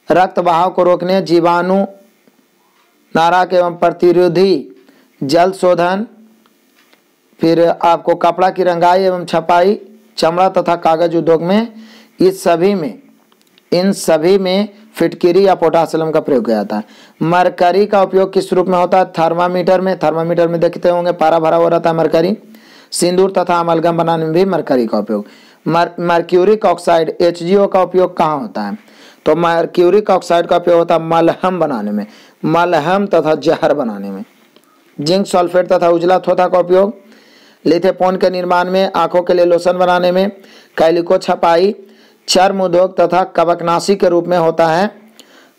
रक्त बहाव को रोकने, जीवाणु नारक एवं प्रतिरोधी, जल शोधन, फिर आपको कपड़ा की रंगाई एवं छपाई, चमड़ा तथा कागज उद्योग में, इन सभी में फिटकरी या पोटासियम का प्रयोग किया जाता है। मरकरी का उपयोग किस रूप में होता है? थर्मामीटर में देखते होंगे पारा भरा हुआ रहता है मरकरी। सिंदूर तथा अमलगम बनाने में भी मरकरी का उपयोग। मर्क्यूरिक ऑक्साइड HGO का उपयोग कहाँ होता है? तो मर्क्यूरिक ऑक्साइड का उपयोग होता है मलहम बनाने में, मलहम तथा जहर बनाने में। जिंक सल्फेट तथा उजला थोथा का उपयोग लिथोपोन के निर्माण में, आंखों के लिए लोशन बनाने में, कैलिको छपाई, चर्म उद्योग तथा कवकनाशी के रूप में होता है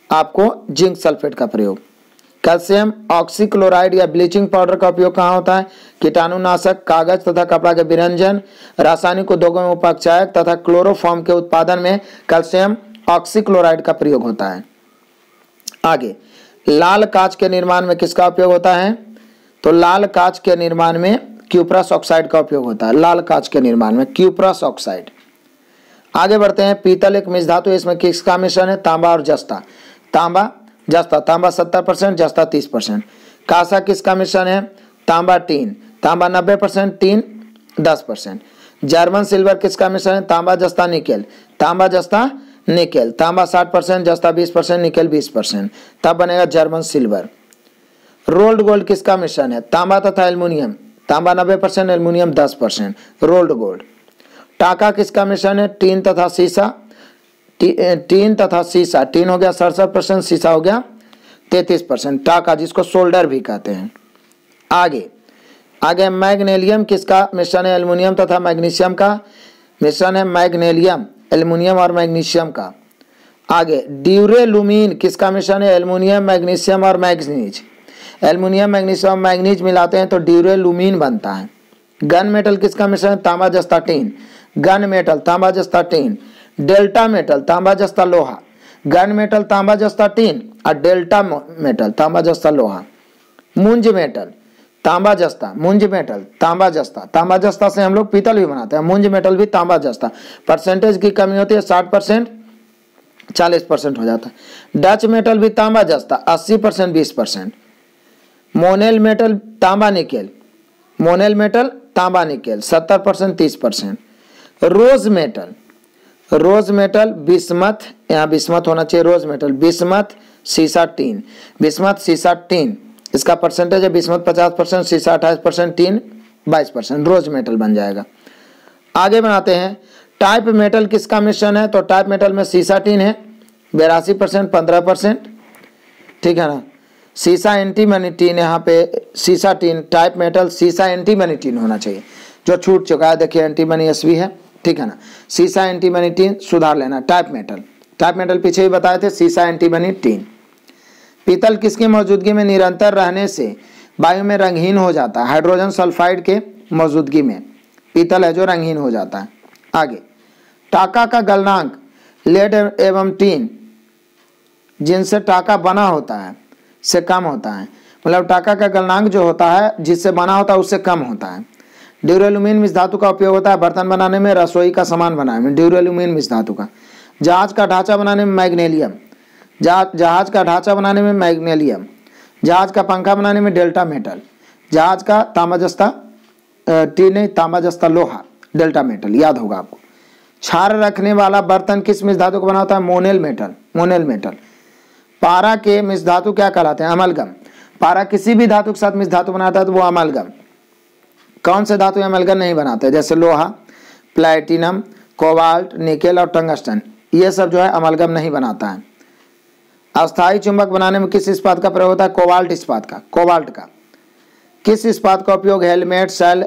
आपको जिंक सल्फेट का प्रयोग। कैल्शियम ऑक्सीक्लोराइड या ब्लीचिंग पाउडर का उपयोग कहाँ होता है? कीटाणुनाशक, कागज तथा कपड़ा के विरंजन, रासायनिक उद्योगों में उपचायक तथा क्लोरोफॉर्म के उत्पादन में कैल्शियम ऑक्सीक्लोराइड का प्रयोग होता है। आगे, लाल कांच के निर्माण में किसका उपयोग होता है? तो लाल कांच के निर्माण में क्यूप्रस ऑक्साइड का उपयोग होता है। लाल कांच के निर्माण में क्यूप्रस ऑक्साइड। आगे बढ़ते हैं। पीतल एक मिश्र धातु, इसमें किसका मिश्रण है? तांबा और जस्ता। तांबा जस्ता, तांबा 70%, जस्ता 30%। कांसा किसका मिश्रण है? तांबा टीन, तांबा 90%, टीन 10%। जर्मन सिल्वर किसका मिश्रण है? तांबा जस्ता निकेल, तांबा जस्ता निकेल, तांबा 60%, जस्ता 20%, निकेल 20%, तब बनेगा जर्मन सिल्वर। रोल्ड गोल्ड किसका मिश्रण है? तांबा तथा एल्युमिनियम, तांबा 90%, एल्युमिनियम 10%, रोल्ड गोल्ड। टाका किसका मिश्रण है? टीन तथा सीसा, टीन तथा सीसा, टीन हो गया 67%, सीसा हो गया 33%, टाका जिसको सोल्डर भी कहते हैं। आगे मैग्नीशियम किसका मिश्रण है? एल्युमिनियम तथा मैग्नीशियम का मिश्रण है मैग्नीशियम, एल्युमिनियम और मैग्नीशियम का। आगे ड्यूरेलुमीन किसका मिश्रण है? एल्युमिनियम, मैग्नीशियम और मैग्नीज। एल्युमिनियम, मैग्नीशियम और मैग्नीज मिलाते हैं तो ड्यूरेलुमीन बनता है। गन मेटल किसका मिश्रण है? तांबा जस्ता टीन, गन मेटल तांबा जस्ता टीन। डेल्टा मेटल तांबा जस्ता लोहा, गन मेटल तांबा जस्ता टीन और डेल्टा मेटल तांबा जस्ता लोहा। मुंज मेटल तांबा जस्ता, मुंज मेटल तांबा जस्ता, तांबा जस्ता से हम लोग पीतल भी बनाते हैं, मुंज मेटल भी तांबा जस्ता। परसेंटेज की कमी होती है, 60% 40% हो जाता है। डच मेटल भी तांबा जस्ता 80% 20%। मोनेल मेटल तांबा निकेल, मोनेल मेटल तांबा निकेल 70% 30%। रोज मेटल, रोज मेटल बिस्मथ, यहाँ बिस्मथ होना चाहिए, रोज मेटल बिस्मथ सीसा टीन, बिस्मथ सीसा टीन, इसका परसेंटेज है बिस्मथ 50%, सीसा 28%, टीन 22%, रोज मेटल बन जाएगा। आगे बनाते हैं। टाइप मेटल किसका मिश्रण है? तो टाइप मेटल में सीसा टीन है 82% 15%, ठीक है ना। सीसा एंटीमनी टीन, यहाँ पे सीसा टीन, टाइप मेटल सीसा एंटीमनी टीन होना चाहिए, जो छूट चुका है देखिए एंटीमनी एसवी है, ठीक है ना। सीसा एंटीमनी टीन सुधार लेना। टाइप मेटल, टाइप मेटल पीछे ही बताए थे, सीसा एंटीमनी टीन। पीतल किसकी मौजूदगी में निरंतर रहने से वायु में रंगहीन हो जाता है? हाइड्रोजन सल्फाइड के मौजूदगी में पीतल है जो रंगहीन हो जाता है। आगे टाका का गलनांक लेड एवं टीन जिनसे टाका बना होता है से कम होता है, मतलब टाका का गलनांक जो होता है जिससे बना होता है उससे कम होता है। ड्यूरेलुमीन मिश्र धातु का उपयोग होता है बर्तन बनाने में, रसोई का सामान बनाने में, ड्यूरेलुमीन मिश्र धातु का। जहाज का ढांचा बनाने में मैग्नीशियम, जहाज का ढांचा बनाने में मैग्नीशियम, जहाज का पंखा बनाने में डेल्टा मेटल, जहाज का तांबा जस्ता टीन नहीं, तांबा जस्ता लोहा, डेल्टा मेटल याद होगा आपको। क्षार रखने वाला बर्तन किस मिश्र धातु को बना होता है? Monel metal, Monel metal. पारा के मिश्र धातु क्या कहलाते हैं? अमलगम। पारा किसी भी धातु के साथ मिश्र धातु बनाता है तो वो अमलगम। कौन से धातु अमलगम नहीं बनाते? जैसे लोहा, प्लैटिनम, कोबाल्ट, निकेल और टंगस्टन, ये सब जो है अमलगम नहीं बनाता है। अस्थायी चुंबक बनाने में किस इस्पात का प्रयोग होता है? कोबाल्ट इस्पात का, कोबाल्ट का। किस इस्पात का उपयोग हेलमेट, सेल,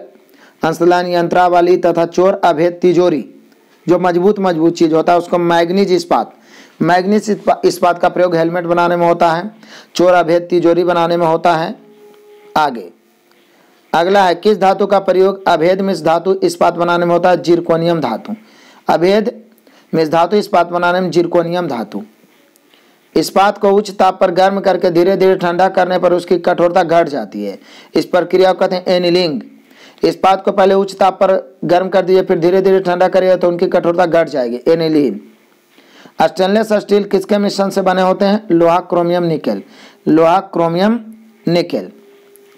अंशदान यंत्रावली तथा चोर अभेद तिजोरी, जो मजबूत चीज होता है उसको मैग्नीज इस्पात, मैग्नीज इस्पात का प्रयोग हेलमेट बनाने में होता है, चोर अभेद तिजोरी बनाने में होता है। आगे अगला है किस धातु का प्रयोग अभेद मिश्र धातु इस्पात बनाने में होता है? जिरकोनियम धातु। अभेद मिश्र धातु इस्पात बनाने में जिरकोनियम धातु। इस्पात को उच्च ताप पर गर्म करके धीरे धीरे ठंडा करने पर उसकी कठोरता घट जाती है, इस प्रक्रिया को कहते हैं एनीलिंग। इस्पात को पहले उच्च ताप पर गर्म कर दिए फिर धीरे धीरे ठंडा करिए तो उनकी कठोरता घट जाएगी, एनीलिंग। स्टेनलेस स्टील किसके मिश्रण से बने होते हैं? लोहा, क्रोमियम, निकेल, लोहा, क्रोमियम, निकेल।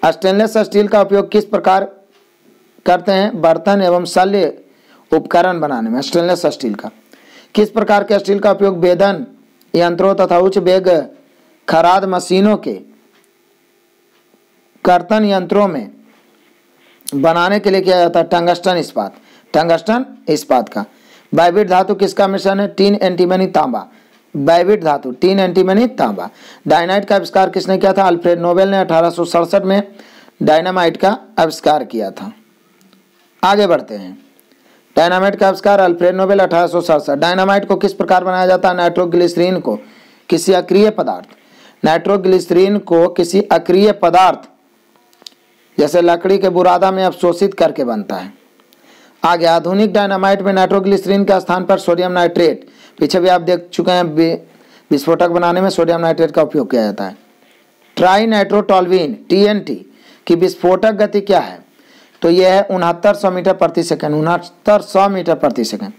स्टेनलेस स्टील का उपयोग किस प्रकार करते हैं? बर्तन एवं शल्य उपकरण बनाने में स्टेनलेस स्टील का। किस प्रकार के स्टील का उपयोग वेदन यंत्रों तथा उच्च वेग खराद मशीनों के कर्तन यंत्रों में बनाने के लिए किया जाता है? टंगस्टन इस्पात, टंगस्टन इस्पात का। बाइबिट धातु किसका मिश्रण है? टीन, एंटीमनी, तांबा। बाइबिट धातु टीन, एंटीमनी, तांबा। डायनामाइट का आविष्कार किसने किया था? अल्फ्रेड नोबेल ने 1867 में डायनामाइट का आविष्कार किया था। आगे बढ़ते हैं। डायनामाइट का आविष्कार अल्फ्रेड नोबेल 1867। डायनामाइट को किस प्रकार बनाया जाता है? नाइट्रोग्लिसरीन को किसी अक्रिय पदार्थ, नाइट्रोग्लिसरीन को किसी अक्रिय पदार्थ जैसे लकड़ी के बुरादा में अवशोषित करके बनता है। आगे, आधुनिक डायनामाइट में नाइट्रोग्लिसरीन के स्थान पर सोडियम नाइट्रेट, पीछे भी आप देख चुके हैं, विस्फोटक बनाने में सोडियम नाइट्रेट का उपयोग किया जाता है। ट्राई नाइट्रोटोल्यूइन TNT की विस्फोटक गति क्या है? तो यह है 6900 मीटर प्रति सेकंड, 6900 मीटर प्रति सेकंड।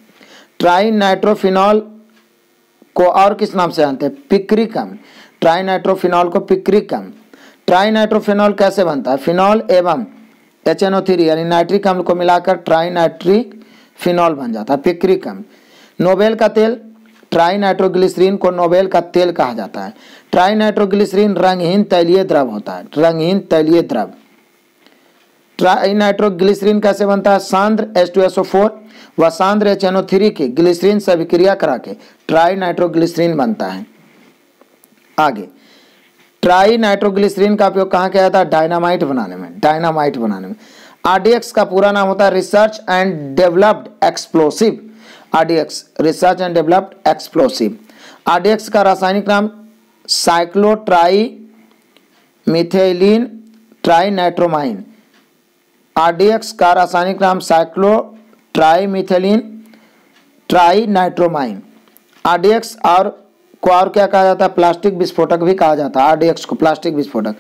ट्राई नाइट्रोफिनॉल को और किस नाम से जानते हैं? पिक्रिकम। ट्राई नाइट्रोफिनॉल को पिक्रिकम। ट्राई नाइट्रोफिनॉल कैसे बनता है? फिनॉल एवं HNO3 यानी नाइट्रिक अम्ल को मिलाकर ट्राई नाइट्रिक फिनॉल बन जाता है, पिक्रिकम। नोबेल का तेल, ट्राई नाइट्रोग्लिसरीन को नोबेल का तेल कहा जाता है। ट्राई नाइट्रोग्लिसरीन रंगहीन तैलीय द्रव होता है, रंगहीन तैलीय द्रव। ट्राई नाइट्रोग्लिसरीन कैसे बनता है? सांद्र H2SO4 व सांद्र HNO3 की ग्लिसरीन से अभिक्रिया करा के ट्राई नाइट्रोग्लिसरीन बनता है। आगे, ट्राई नाइट्रोग्लिसरीन का उपयोग कहाँ किया जाता है? डायनामाइट बनाने में, डायनामाइट बनाने में। RDX का पूरा नाम होता है research and developed explosive. RDX research and developed explosive. RDX का रासायनिक नाम साइक्लोट्राई मिथेलिन ट्राइनाइट्रोमाइन। RDX का रासायनिक नाम साइक्लोट्राई मिथेलिन ट्राइनाइट्रोमाइन। RDX और क्या कहा जाता है? प्लास्टिक विस्फोटक भी कहा जाता है RDX को, प्लास्टिक विस्फोटक।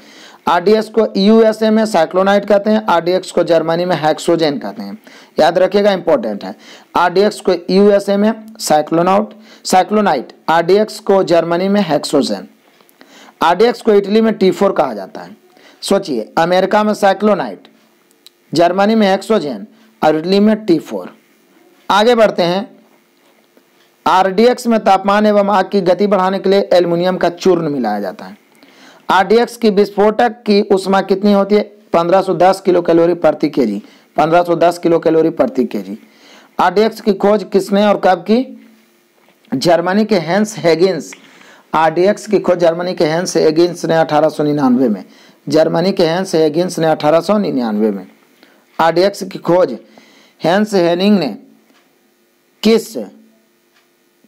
RDX को USA में साइक्लोनाइट कहते हैं, RDX को जर्मनी में हेक्सोजेन कहते हैं। याद रखिएगा, इंपॉर्टेंट है। RDX को USA में साइक्लोनाइट, RDX को जर्मनी में हेक्सोजेन। RDX को इटली में T4 कहा जाता है। सोचिए, अमेरिका में साइक्लोनाइट, जर्मनी में हेक्सोजेन और इटली में T4। आगे बढ़ते हैं। RDX में तापमान एवं आग की गति बढ़ाने के लिए एल्युमिनियम का चूर्ण मिलाया जाता है। RDX की विस्फोटक की ऊष्मा कितनी होती है? 1510 किलो कैलोरी प्रति केजी, 1510 किलो कैलोरी प्रति केजी। RDX की खोज किसने और कब की? जर्मनी के हेंस हेगिंस। RDX की खोज जर्मनी के हेंस हेगिंस ने 1899 में, जर्मनी के हेंस हेगिंस ने 1899 में। RDX की खोज हेंस हेनिंग ने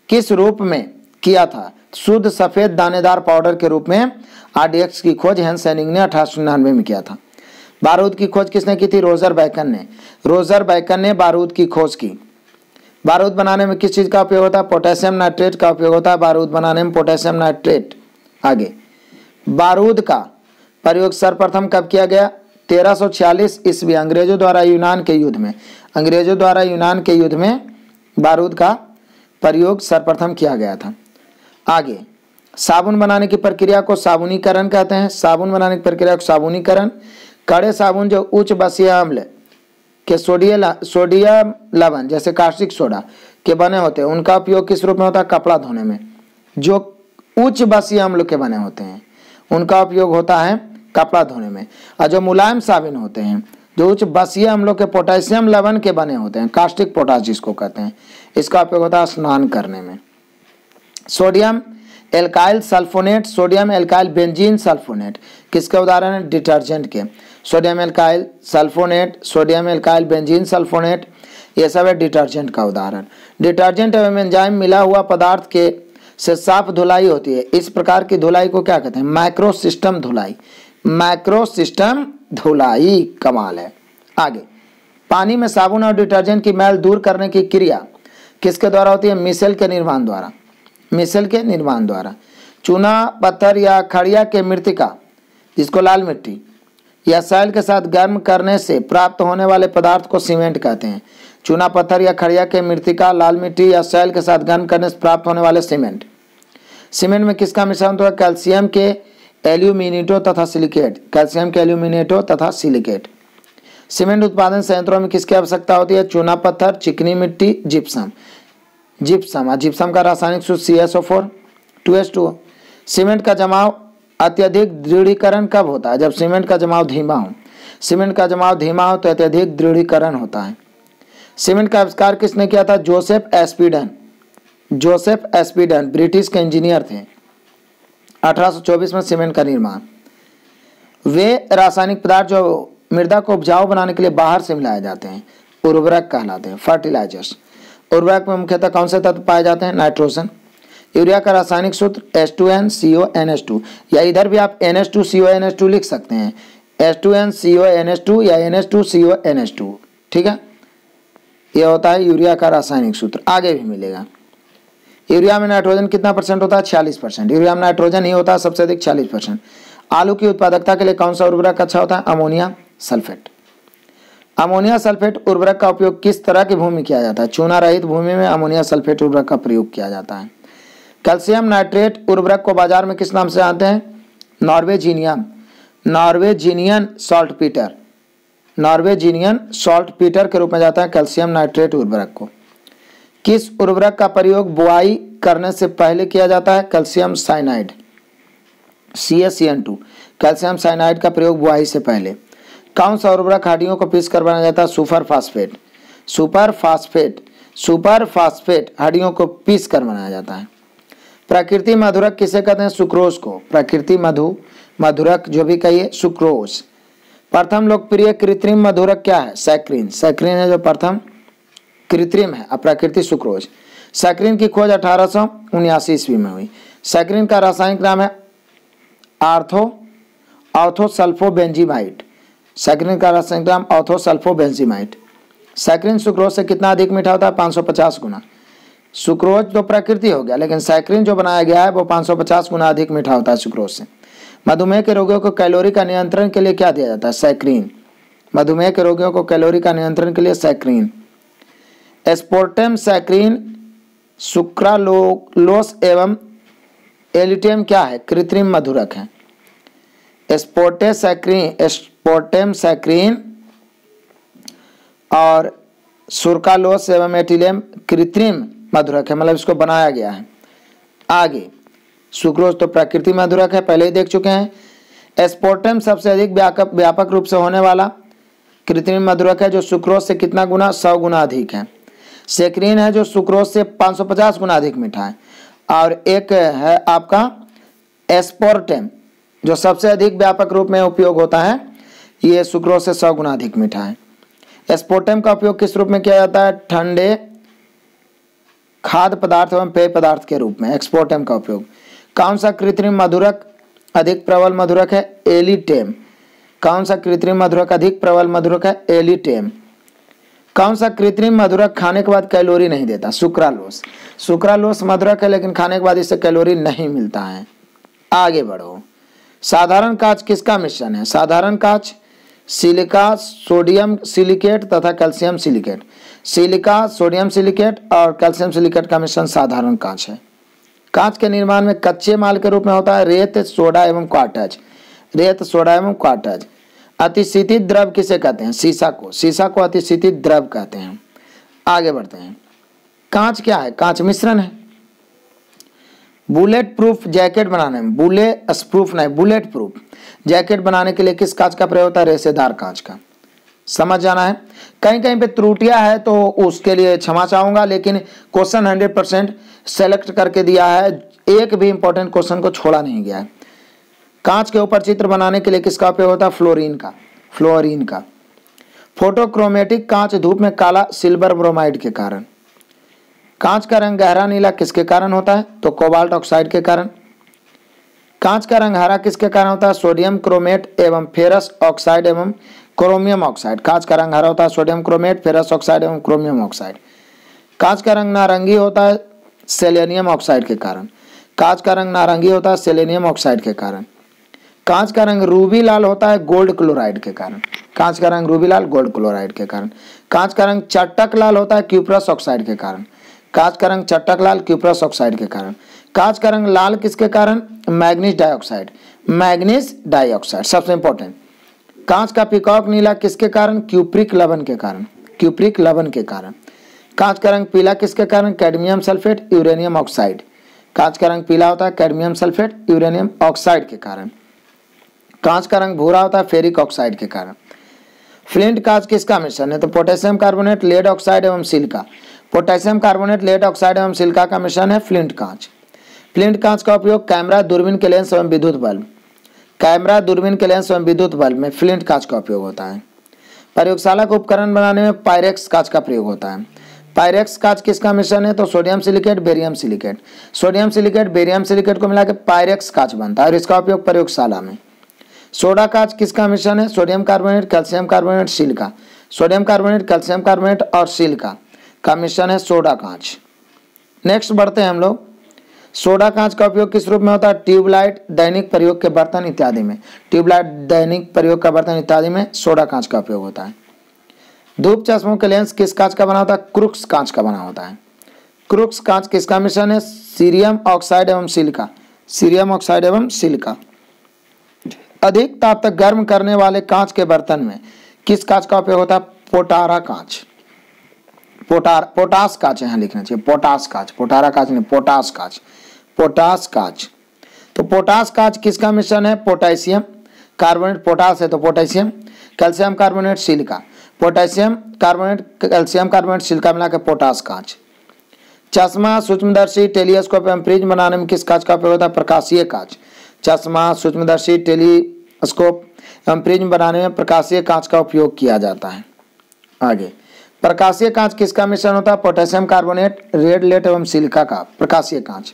किस रूप में किया था? शुद्ध सफेद दानेदार पाउडर के रूप में RDX की खोज हेंस हेनिंग ने 1899 में किया था। बारूद की खोज किसने की थी? रोजर बैकन ने। रोजर बैकन ने बारूद की खोज की। बारूद बनाने में किस चीज का उपयोग होता है? पोटेशियम नाइट्रेट का उपयोग होता है बारूद बनाने में, पोटेशियम नाइट्रेट। आगे, बारूद का प्रयोग सर्वप्रथम कब किया गया? 1346 ईस्वी अंग्रेजों द्वारा यूनान के युद्ध में, अंग्रेजों द्वारा यूनान के युद्ध में बारूद का प्रयोग सर्वप्रथम किया गया था। आगे, साबुन बनाने की प्रक्रिया को साबुनीकरण कहते हैं। साबुन बनाने की प्रक्रिया को साबुनीकरण। कड़े साबुन जो उच्च बसीय अम्ल के सोडियम लवण जैसे कास्टिक सोडा के बने होते हैं, उनका उपयोग किस रूप में होता है? कपड़ा धोने में। जो उच्च बसीय अम्ल के बने होते हैं उनका उपयोग होता है कपड़ा धोने में। और जो मुलायम साबुन होते हैं, जो उच्च बसीय अम्लों के पोटेशियम लवण के बने होते हैं, कास्टिक पोटाश जिसको कहते हैं, इसका उपयोग होता है स्नान करने में। Sodium alkyl sulphonate, sodium alkyl benzene sulphonate किसके उदाहरण है? डिटर्जेंट के। Sodium alkyl sulphonate, sodium alkyl benzene sulphonate, ये सब है डिटर्जेंट का उदाहरण। डिटर्जेंट एवं एंजाइम मिला हुआ पदार्थ के से साफ धुलाई होती है। इस प्रकार की धुलाई को क्या कहते हैं? माइक्रो सिस्टम धुलाई। माइक्रो सिस्टम धुलाई, कमाल है। आगे, पानी में साबुन और डिटर्जेंट की मैल दूर करने की क्रिया किसके द्वारा होती है? मिसेल के निर्माण द्वारा, मिसेल के निर्माण द्वारा। चूना पत्थर या खड़िया के मृतिका जिसको लाल मिट्टी या सैल के साथ गर्म करने से प्राप्त होने वाले पदार्थ को सीमेंट कहते हैं। चूना पत्थर या खड़िया के मृतिका, लाल मिट्टी या सैल के साथ गर्म करने से प्राप्त होने वाले सीमेंट। सीमेंट में किसका मिश्रण होता है? कैल्शियम के एल्यूमिनेटो तथा सिलिकेट, कैल्शियम के एल्यूमिनेटो तथा सिलिकेट। सीमेंट उत्पादन संयंत्रों में किसकी आवश्यकता होती है? चूना पत्थर, चिकनी मिट्टी, जिप्सम। जिप्सम का रासायनिक सूत्र CSO4 2H2O। सीमेंट का जमाव अत्यधिक दृढ़ीकरण कब होता है? जब सीमेंट का जमाव धीमा हो। सीमेंट का जमाव धीमा हो तो अत्यधिक दृढ़ीकरण होता है। सीमेंट का आविष्कार किसने किया था? जोसेफ एस्पिडन। जोसेफ एस्पिडन ब्रिटिश के इंजीनियर थे। 1824 में सीमेंट का निर्माण। वे रासायनिक पदार्थ जो मृदा को उपजाऊ बनाने के लिए बाहर से मिलाए जाते हैं उर्वरक कहलाते हैं, फर्टिलाइजर्स। उर्वरक में मुख्यतः कौन से तत्व पाए जाते हैं? नाइट्रोजन। यूरिया का रासायनिक सूत्र H2NCONH2, या इधर भी आप NH2CONH2 लिख सकते हैं, H2NCONH2 या NH2CONH2, ठीक है। ये होता है यूरिया का रासायनिक सूत्र। आगे भी मिलेगा। यूरिया में नाइट्रोजन कितना परसेंट होता है? 46%। यूरिया में नाइट्रोजन ही होता है सबसे अधिक 40%। आलू की उत्पादकता के लिए कौन सा उर्वरक अच्छा होता है? Ammonia sulphate. अमोनिया सल्फेट उर्वरक का उपयोग किस तरह की भूमि में किया जाता है? चूना रहित भूमि में अमोनिया सल्फेट उर्वरक का प्रयोग किया जाता है। कैल्शियम नाइट्रेट उर्वरक को बाजार में किस नाम से जानते हैं? नॉर्वेजिनियन सॉल्टपीटर, नॉर्वेजिनियन सॉल्टपीटर के रूप में जाता है कैल्शियम नाइट्रेट उर्वरक को। किस उर्वरक का प्रयोग बुआई करने से पहले किया जाता है? Calcium cyanide, CaCN2। Calcium cyanide का प्रयोग बुआई से पहले। कौन सा उर्वरक हड्डियों को पीस कर बनाया जाता है? सुपर फास्फेट हड्डियों को पीस कर बनाया जाता है। प्राकृतिक मधुरक किसे कहते हैं? सुक्रोज को। प्राकृतिक मधुरक जो भी कहिए, सुक्रोज। प्रथम लोकप्रिय कृत्रिम मधुरक क्या है? सैक्रिन। सैक्रिन है जो प्रथम कृत्रिम है, अप्राकृतिक सुक्रोज। सैक्रिन की खोज 1879 ईस्वी में हुई। सैक्रिन का रासायनिक नाम है ऑर्थोसल्फोबेंजीमाइड। सैक्रिन का रासायनिक नाम ऑर्थोसल्फोबेंजीमाइड। सैक्रिन सुक्रोज से कितना अधिक मीठा होता है? 550 गुना। सुक्रोज तो प्रकृति हो गया, लेकिन सैक्रिन जो बनाया गया है वो 550 गुना अधिक मीठा होता है सुक्रोज से। मधुमेह के रोगियों को कैलोरी का नियंत्रण के लिए क्या दिया जाता है? सैक्रिन। मधुमेह के रोगियों को कैलोरी का नियंत्रण के लिए सैक्रिन। एस्पोर्टेम सैक्रिन, सुक्रालोस एवं एलिटेम क्या है? कृत्रिम मधुरक है। एस्पोर्टेम सैक्रिन और सुक्रालोस एवं एटिलेम कृत्रिम मधुरक है, मतलब इसको बनाया गया है। आगे सुक्रोज तो प्राकृतिक मधुरक है, पहले ही देख चुके हैं। एस्पोर्टेम सबसे अधिक व्यापक रूप से होने वाला कृत्रिम मधुरक है जो सुक्रोज से कितना गुना? 100 गुना अधिक है। सैक्रिन है जो सुक्रोज से 550 गुना अधिक मीठा है। और एक है आपका एस्पोर्टेम जो सबसे अधिक व्यापक रूप में उपयोग होता है, ये सुक्रोज से 100 गुना अधिक मीठा है। एस्पोर्टेम का उपयोग किस रूप में किया जाता है? ठंडे खाद्य पदार्थ एवं पेय पदार्थ के रूप में एस्पोर्टेम का उपयोग। कौन सा कृत्रिम मधुरक अधिक प्रबल मधुरक है? एलिटेम। कौन सा कृत्रिम मधुरक अधिक प्रबल मधुरक है? एलिटेम। कौन सा कृत्रिम मधुरक खाने के बाद कैलोरी नहीं देता? सुक्रालोस। सुक्रालोस मधुरक है लेकिन खाने के बाद इससे कैलोरी नहीं मिलता है। आगे बढ़ो। साधारण कांच किसका मिश्रण है? साधारण कांच सिलिका, सोडियम सिलिकेट तथा calcium silicate. Silica, sodium silicate और कैल्शियम सिलिकेट का मिश्रण साधारण कांच है। कांच के निर्माण में कच्चे माल के रूप में होता है रेत, सोडा एवं क्वार्टज। रेत, सोडा एवं क्वार्टज। अतिशीतित द्रव किसे कहते हैं? शीशा को। शीशा को अतिशीतित द्रव कहते हैं। आगे बढ़ते हैं। कांच क्या है? कांच मिश्रण है। बुलेट प्रूफ जैकेट बनाने में, बुलेट प्रूफ जैकेट बनाने के लिए किस कांच का प्रयोग होता है? रेशेदार कांच का। समझ जाना है। कहीं कहीं पे त्रुटियां है तो उसके लिए क्षमा चाहूंगा, लेकिन क्वेश्चन 100% सेलेक्ट करके दिया है, एक भी इंपॉर्टेंट क्वेश्चन को छोड़ा नहीं गया है। कांच के ऊपर चित्र बनाने के लिए किसका उपयोग होता है? फ्लोरीन का। फोटोक्रोमेटिक कांच धूप में काला सिल्वर ब्रोमाइड के कारण। कांच का रंग गहरा नीला किसके कारण होता है? तो कोबाल्ट ऑक्साइड के कारण। कांच का रंग हरा किसके कारण होता है? सोडियम क्रोमेट एवं फेरस ऑक्साइड एवं क्रोमियम ऑक्साइड। कांच का रंग हरा होता है सोडियम क्रोमेट, फेरस ऑक्साइड एवं क्रोमियम ऑक्साइड। कांच का रंग नारंगी होता है सेलेनियम ऑक्साइड के कारण। कांच का रंग नारंगी होता है सेलेनियम ऑक्साइड के कारण। कांच का रंग रूबी लाल होता है गोल्ड क्लोराइड के कारण। कांच का रंग रूबी लाल गोल्ड क्लोराइड के कारण। कांच का रंग चटक लाल होता है क्यूप्रस ऑक्साइड के कारण। कांच का रंग चटक लाल क्यूप्रस ऑक्साइड के कारण। कांच का रंग लाल किसके कारण? मैग्नीज डाइऑक्साइड सबसे इंपॉर्टेंट। कांच का पिकॉक नीला किसके कारण? क्यूप्रिक लवण के कारण। कांच का रंग पीला किसके कारण? Cadmium sulphate, uranium oxide. कांच का रंग पीला होता है कैडमियम सल्फेट, यूरेनियम ऑक्साइड के कारण। कांच का रंग भूरा होता है फेरिक ऑक्साइड के कारण। फ्लिंट कांच किसका मिश्रण है? तो पोटेशियम कार्बोनेट, लेड ऑक्साइड एवं silica. Potassium carbonate, lead oxide एवं सिलिका का मिश्रण है फ्लिंट कांच। फ्लिंट कांच का उपयोग कैमरा, दूरबीन के लेंस एवं विद्युत बल्ब में फ्लिंट कांच का उपयोग होता है। प्रयोगशाला का उपकरण बनाने में पायरेक्स कांच का प्रयोग होता है। पायरेक्स कांच किसका मिश्रण है? तो sodium silicate, barium silicate. Sodium silicate, barium silicate को मिला के पायरेक्स कांच बनता है और इसका उपयोग प्रयोगशाला में। सोडा कांच किसका मिश्रण है? Sodium carbonate, calcium carbonate, silica. Sodium carbonate, calcium carbonate और सिलिका का मिश्रण है सोडा कांच। नेक्स्ट बढ़ते हैं हम लोग। सोडा कांच का उपयोग किस रूप में होता है? ट्यूबलाइट, दैनिक प्रयोग के बर्तन इत्यादि में। ट्यूबलाइट, दैनिक प्रयोग का बर्तन इत्यादि में सोडा कांच का उपयोग होता है। धूप चश्मों के लेंस किस कांच का बना होता है? क्रूक्स कांच का बना होता है। क्रूक्स कांच किसका मिश्रण है? सीरियम ऑक्साइड एवं सिलिका। सीरियम ऑक्साइड एवं सिलिका। अधिक ताप तक गर्म करने वाले कांच के बर्तन में किस कांच का उपयोग होता है? पोटारा कांच। पोटास कांच यहाँ लिखना चाहिए, पोटास कांच, पोटारा कांच नहीं, पोटास कांच। पोटास कांच। तो पोटास कांच किसका मिश्रण है? पोटेशियम कार्बोनेट, पोटास है तो potassium, calcium carbonate, silica. Potassium carbonate, calcium carbonate, silica मिलाकर पोटास कांच। चश्मा, सूक्ष्मदर्शी, टेलीस्कोप एवं प्रिज्म बनाने में किस कांच का उपयोग होता है? प्रकाशीय कांच। चश्मा, सूक्ष्मदर्शी, टेलीस्कोप एवं प्रिज्म बनाने में प्रकाशीय कांच का उपयोग किया जाता है। आगे, प्रकाशीय कांच किसका मिश्रण होता है? पोटेशियम कार्बोनेट, रेड लेड एवं सिलिका का प्रकाशीय कांच।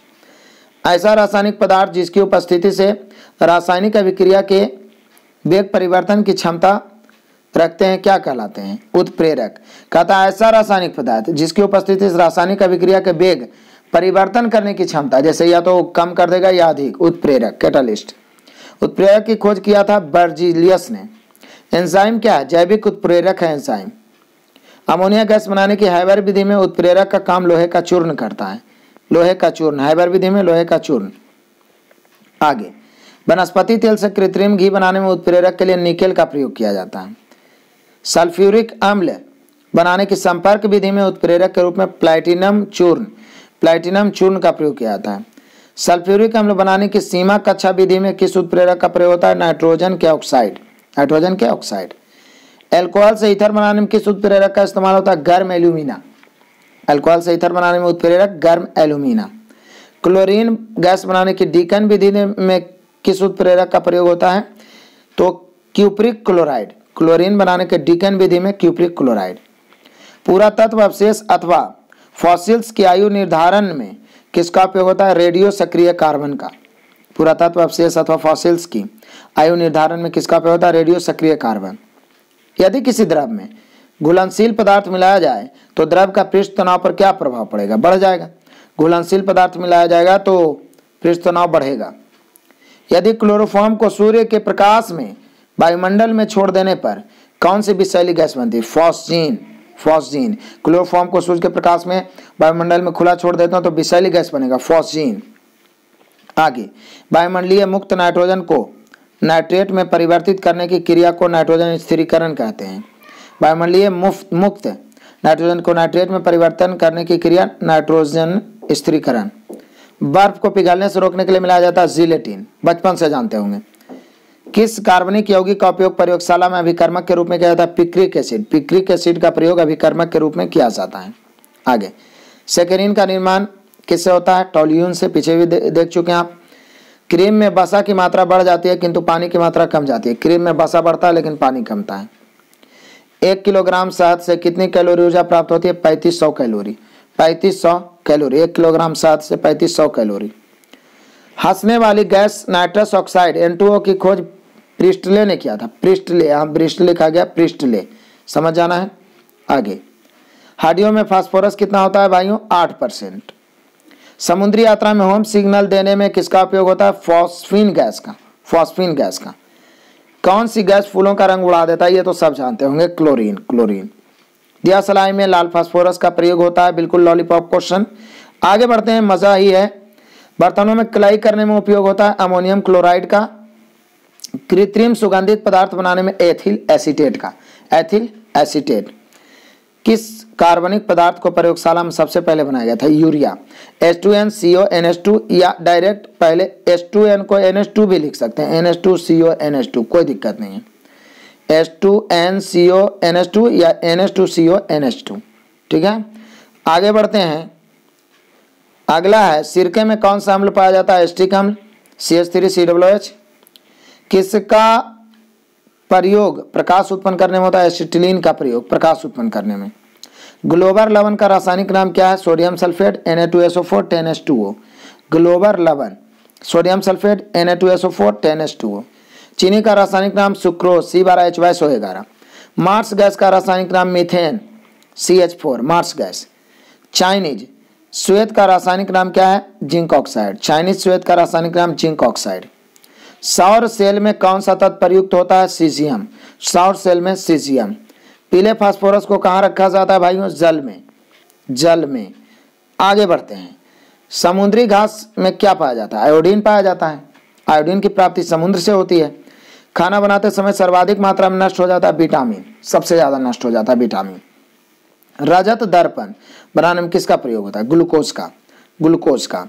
ऐसा रासायनिक पदार्थ जिसकी उपस्थिति से रासायनिक अभिक्रिया के वेग परिवर्तन की क्षमता रखते हैं क्या कहलाते हैं? उत्प्रेरक। कहता है ऐसा रासायनिक पदार्थ जिसकी उपस्थिति से रासायनिक अभिक्रिया के वेग परिवर्तन करने की क्षमता, जैसे या तो कम कर देगा या अधिक, उत्प्रेरक, कैटालिस्ट। उत्प्रेरक की खोज किया था बर्जीलियस ने। एंजाइम क्या है? जैविक उत्प्रेरक है एंजाइम। अमोनिया गैस बनाने की हाइबर विधि में उत्प्रेरक का काम लोहे का चूर्ण करता है। लोहे का चूर्ण, हाइबर विधि में लोहे का चूर्ण। आगे, वनस्पति तेल से कृत्रिम घी बनाने में उत्प्रेरक के लिए निकेल का प्रयोग किया जाता है। सल्फ्यूरिक अम्ल बनाने की संपर्क विधि में उत्प्रेरक के रूप में प्लैटिनम चूर्ण का प्रयोग किया जाता है। सल्फ्यूरिक अम्ल बनाने की सीमा कक्षा विधि में किस उत्प्रेरक का प्रयोग होता है? नाइट्रोजन के ऑक्साइड। नाइट्रोजन के ऑक्साइड। एल्कोहल से ईथर बनाने में किस उत्प्रेरक का इस्तेमाल होता है? गर्म एल्यूमिना। अल्कोहल से ईथर बनाने में उत्प्रेरक गर्म एल्यूमिना। क्लोरीन गैस बनाने की डीकन विधि में किस उत्प्रेरक का प्रयोग होता है? तो क्यूप्रिक क्लोराइड। क्लोरीन बनाने के डीकन विधि में क्यूप्रिक क्लोराइड। पुरातत्व अवशेष अथवा फॉसिल्स की आयु निर्धारण में किसका उपयोग होता है? रेडियो सक्रिय कार्बन का। पुरातत्व अवशेष अथवा फॉसिल्स की आयु निर्धारण में किसका उपयोग होता है? रेडियो सक्रिय कार्बन। यदि किसी द्रव में घुलनशील पदार्थ मिलाया जाए तो द्रव का पृष्ठ तनाव पर क्या प्रभाव पड़ेगा? बढ़ जाएगा। घुलनशील पदार्थ मिलाया जाएगा तो पृष्ठ तनाव बढ़ेगा। यदि क्लोरोफॉर्म को सूर्य के प्रकाश में वायुमंडल में छोड़ देने पर कौन सी विषैली गैस बनती है? फॉस्जीन। क्लोरोफॉर्म को सूर्य के प्रकाश में वायुमंडल में खुला छोड़ देता हूं तो विषैली गैस बनेगा फॉस्जीन। आगे, वायुमंडलीय मुक्त नाइट्रोजन को नाइट्रेट में परिवर्तित करने की क्रिया को नाइट्रोजन स्थिरीकरण कहते हैं। वायुमंडलीय मुक्त नाइट्रोजन को नाइट्रेट में परिवर्तन करने की क्रिया नाइट्रोजन स्थिरीकरण। बर्फ को पिघलने से रोकने के लिए मिलाया जाता है जिलेटिन, बचपन से जानते होंगे। किस कार्बनिक यौगिक का उपयोग प्रयोगशाला में अभिकर्मक के रूप में किया जाता है? Picric acid. पिक्रिक एसिड का प्रयोग अभिकर्मक के रूप में किया जाता है। आगे, सेकेरिन का निर्माण किससे होता है? टोल्यून से। पीछे भी देख चुके हैं आप। क्रीम में वसा की मात्रा बढ़ जाती है किंतु पानी की मात्रा कम जाती है। क्रीम में वसा बढ़ता है लेकिन पानी कमता है। 1 किलोग्राम शहद से कितनी कैलोरी ऊर्जा प्राप्त होती है? 3500 कैलोरी। 3500 कैलोरी। 1 किलोग्राम शहद से 3500 कैलोरी। हंसने वाली गैस नाइट्रस ऑक्साइड N2O की खोज प्रिस्टले ने किया था। प्रिस्टले, यहाँ ब्रिस्टले लिखा गया, प्रिस्टले, समझ जाना है। आगे, हड्डियों में फास्फोरस कितना होता है भाइयों? 8%। समुद्री यात्रा में होम सिग्नल देने में किसका उपयोग होता है? फॉस्फीन गैस का। फॉस्फीन गैस का। कौन सी गैस फूलों का रंग उड़ा देता है? ये तो सब जानते होंगे, क्लोरीन। दिया सलाई में लाल फास्फोरस का प्रयोग होता है, बिल्कुल लॉलीपॉप क्वेश्चन। आगे बढ़ते हैं, मजा ही है। बर्तनों में कलाई करने में उपयोग होता है अमोनियम क्लोराइड का। कृत्रिम सुगंधित पदार्थ बनाने में एथिल एसीटेट का। Ethyl acetate. किस कार्बनिक पदार्थ को प्रयोगशाला में सबसे पहले बनाया गया था? यूरिया। H2NCONH2 या डायरेक्ट पहले H2N को NH2 भी लिख सकते हैं, NH2CONH2, कोई दिक्कत नहीं है। H2NCONH2 या NH2CONH2, ठीक है। आगे बढ़ते हैं। अगला है, सिरके में कौन सा अम्ल पाया जाता है? एस्टिक अम्ल, CH3COOH। किसका प्रयोग प्रकाश उत्पन्न करने में होता है? एसिटिलीन का प्रयोग प्रकाश उत्पन्न करने में। ग्लोबल लवण का रासायनिक नाम क्या है? Sodium sulphate Na2SO4 10H2O। Global लवण सोडियम सल्फेट Na2SO4 10H2O। चीनी का रासायनिक नाम सुक्रोज C12H2SO11। मार्स गैस का रासायनिक नाम methane CH4 marsh gas. Chinese श्वेत का रासायनिक नाम क्या है? Zinc oxide. चाइनीज श्वेत का रासायनिक नाम जिंक ऑक्साइड। सौर सेल में कौन सा तत्व प्रयुक्त होता है? सीजियम। सौर सेल में सीजियम। पीले फास्फोरस को कहाँ रखा जाता है भाइयों? जल में। जल में। आगे बढ़ते हैं। समुद्री घास में क्या पाया जाता है? आयोडीन पाया जाता है। आयोडीन की प्राप्ति समुद्र से होती है। खाना बनाते समय सर्वाधिक मात्रा में नष्ट हो जाता है विटामिन, सबसे ज्यादा नष्ट हो जाता है विटामिन। रजत दर्पण बनाने में किसका प्रयोग होता है? ग्लूकोज का। ग्लूकोज का।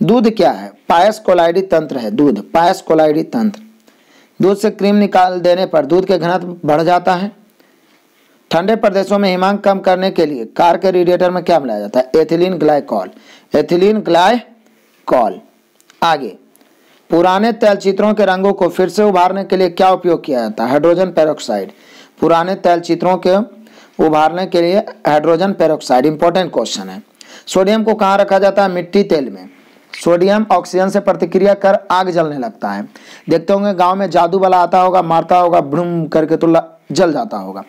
दूध क्या है? पायस कोलाइडी तंत्र है। दूध पायस कोलाइडी तंत्र। दूध से क्रीम निकाल देने पर दूध के घनत्व बढ़ जाता है। ठंडे प्रदेशों में हिमांक कम करने के लिए कार के रेडिएटर में क्या मिलाया जाता है? Ethylene glycol. Ethylene glycol. आगे, पुराने तैलचित्रों के रंगों को फिर से उभारने के लिए क्या उपयोग किया जाता है? Hydrogen peroxide. पुराने तैलचित्रों के उभारने के लिए हाइड्रोजन पेरोक्साइड। इंपॉर्टेंट क्वेश्चन है। सोडियम को कहाँ रखा जाता है? मिट्टी तेल में। सोडियम ऑक्सीजन से प्रतिक्रिया कर आग जलने लगता है। देखते होंगे गांव में जादू वाला आता होगा, मारता होगा ब्रूम करके तो जल जाता होगा,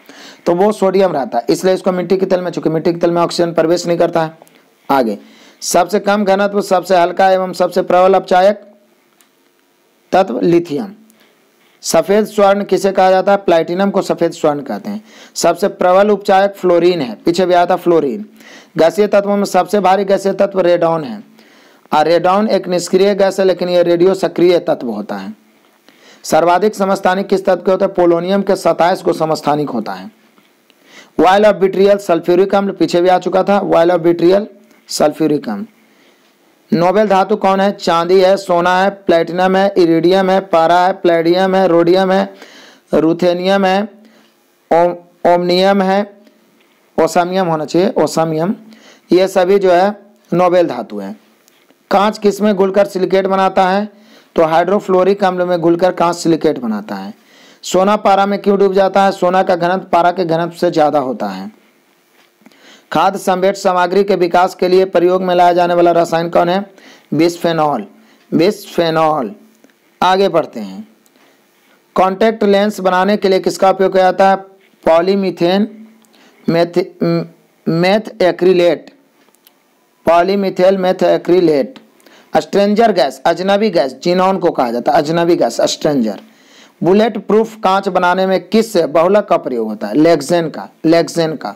तो वो सोडियम रहता है, इसलिए इसको मिट्टी के तेल में, चूंकि मिट्टी के तेल में ऑक्सीजन प्रवेश नहीं करता है। आगे, सबसे कम घनत्व, सबसे हल्का एवं सबसे प्रबल अपचायक तत्व लिथियम। सफेद स्वर्ण किसे कहा जाता है? प्लैटिनम को सफेद स्वर्ण कहते हैं। सबसे प्रबल उपचायक फ्लोरीन है, पीछे भी आया था फ्लोरीन। गैसीय तत्वों में सबसे भारी गैसीय तत्व रेडॉन है। रेडॉन एक निष्क्रिय गैस है, लेकिन यह रेडियो सक्रिय तत्व होता है। सर्वाधिक समस्थानिक किस तत्व के होते हैं? पोलोनियम के 27 को समस्थानिक होता है। वायल ऑफ विट्रियल सल्फ्यूरिक अम्ल, पीछे भी आ चुका था। वायल ऑफ विट्रियल सल्फ्यूरिक अम्ल। नोबेल धातु कौन है? चांदी है, सोना है, प्लेटिनम है, इरिडियम है, पारा है, प्लेडियम है, रोडियम है, रुथेनियम है, ओमनियम है, ओसामियम होना चाहिए, ओसामियम। ये सभी जो है नोबेल धातु है। कांच किस में घुलकर सिलिकेट बनाता है? तो हाइड्रोफ्लोरिक अम्ल में घुलकर कांच सिलिकेट बनाता है। सोना पारा में क्यों डूब जाता है? सोना का घनत्व पारा के घनत्व से ज्यादा होता है। खाद्य संवेट सामग्री के विकास के लिए प्रयोग में लाया जाने वाला रसायन कौन है? बिस्फेनॉल। बिस्फेनॉल। आगे बढ़ते हैं। कॉन्टैक्ट लेंस बनाने के लिए किसका उपयोग किया जाता है? Polymethyl methacrylate. Polymethyl methacrylate. Stranger gas, अजनबी गैस, जिनॉन को कहा जाता है अजनबी गैस, स्ट्रेंजर। बुलेट प्रूफ कांच बनाने में किस बहुलक का प्रयोग होता है? लेक्सेन का। लेक्सेन का।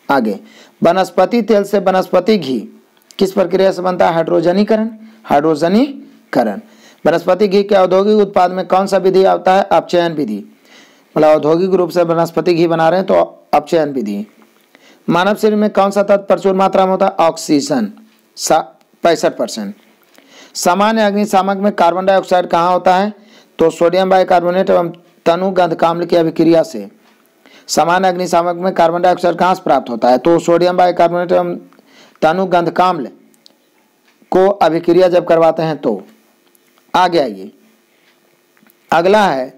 आगे, वनस्पति तेल से वनस्पति घी किस प्रक्रिया से बनता है? हाइड्रोजनीकरण। हाइड्रोजनीकरण। वनस्पति घी के औद्योगिक उत्पाद में कौन सा विधि आता है? अपचयन विधि। मतलब औद्योगिक रूप से वनस्पति घी बना रहे हैं तो अपचयन विधि। मानव शरीर में कौन सा तत्व प्रचुर मात्रा में होता है? ऑक्सीजन 65%। सामान्य अग्निशामक में कार्बन डाइऑक्साइड कहाँ होता है? तो सोडियम बाइकार्बोनेट एवं तनु गंधकाम्ल की अभिक्रिया से। सामान्य अग्निशामक में कार्बन डाइऑक्साइड कहाँ से प्राप्त होता है? तो सोडियम बाइकार्बोनेट एवं तनु गंधकाम्ल को अभिक्रिया जब करवाते हैं तो। आगे आइए, अगला है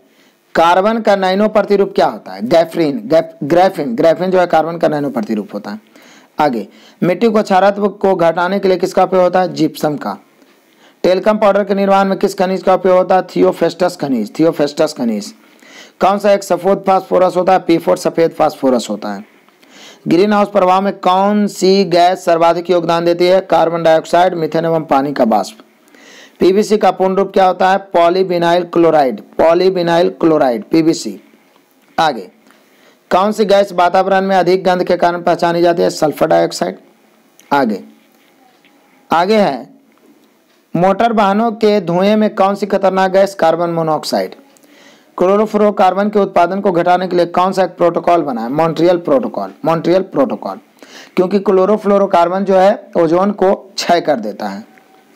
कार्बन का नैनो प्रतिरूप क्या होता है? ग्राफीन। ग्राफीन जो है कार्बन का नैनो प्रतिरूप होता है। आगे, मिट्टी को क्षारत्व को घटाने के लिए किसका उपयोग होता है? जिप्सम का। टेल्कम पाउडर के निर्माण में किस खनिज का उपयोग होता है? थियोफेस्टस खनिज। थियोफेस्टस खनिज। कौन सा एक सफेद फास्फोरस होता है? P4 सफेद फास्फोरस होता है। ग्रीन हाउस प्रभाव में कौन सी गैस सर्वाधिक योगदान देती है? कार्बन डाइऑक्साइड, मीथेन एवं पानी का वाष्प। पीवीसी का पूर्ण रूप क्या होता है? Polyvinyl chloride. Polyvinyl chloride, PVC. आगे, कौन सी गैस वातावरण में अधिक गंध के कारण पहचानी जाती है? Sulphur dioxide. आगे है, मोटर वाहनों के धुएं में कौन सी खतरनाक गैस? Carbon monoxide. क्लोरोफ्लोरोकार्बन के उत्पादन को घटाने के लिए कौन सा एक प्रोटोकॉल बना है? Montreal protocol. मॉन्ट्रियल प्रोटोकॉल, क्योंकि क्लोरोफ्लोरोकार्बन जो है ओजोन को क्षय कर देता है।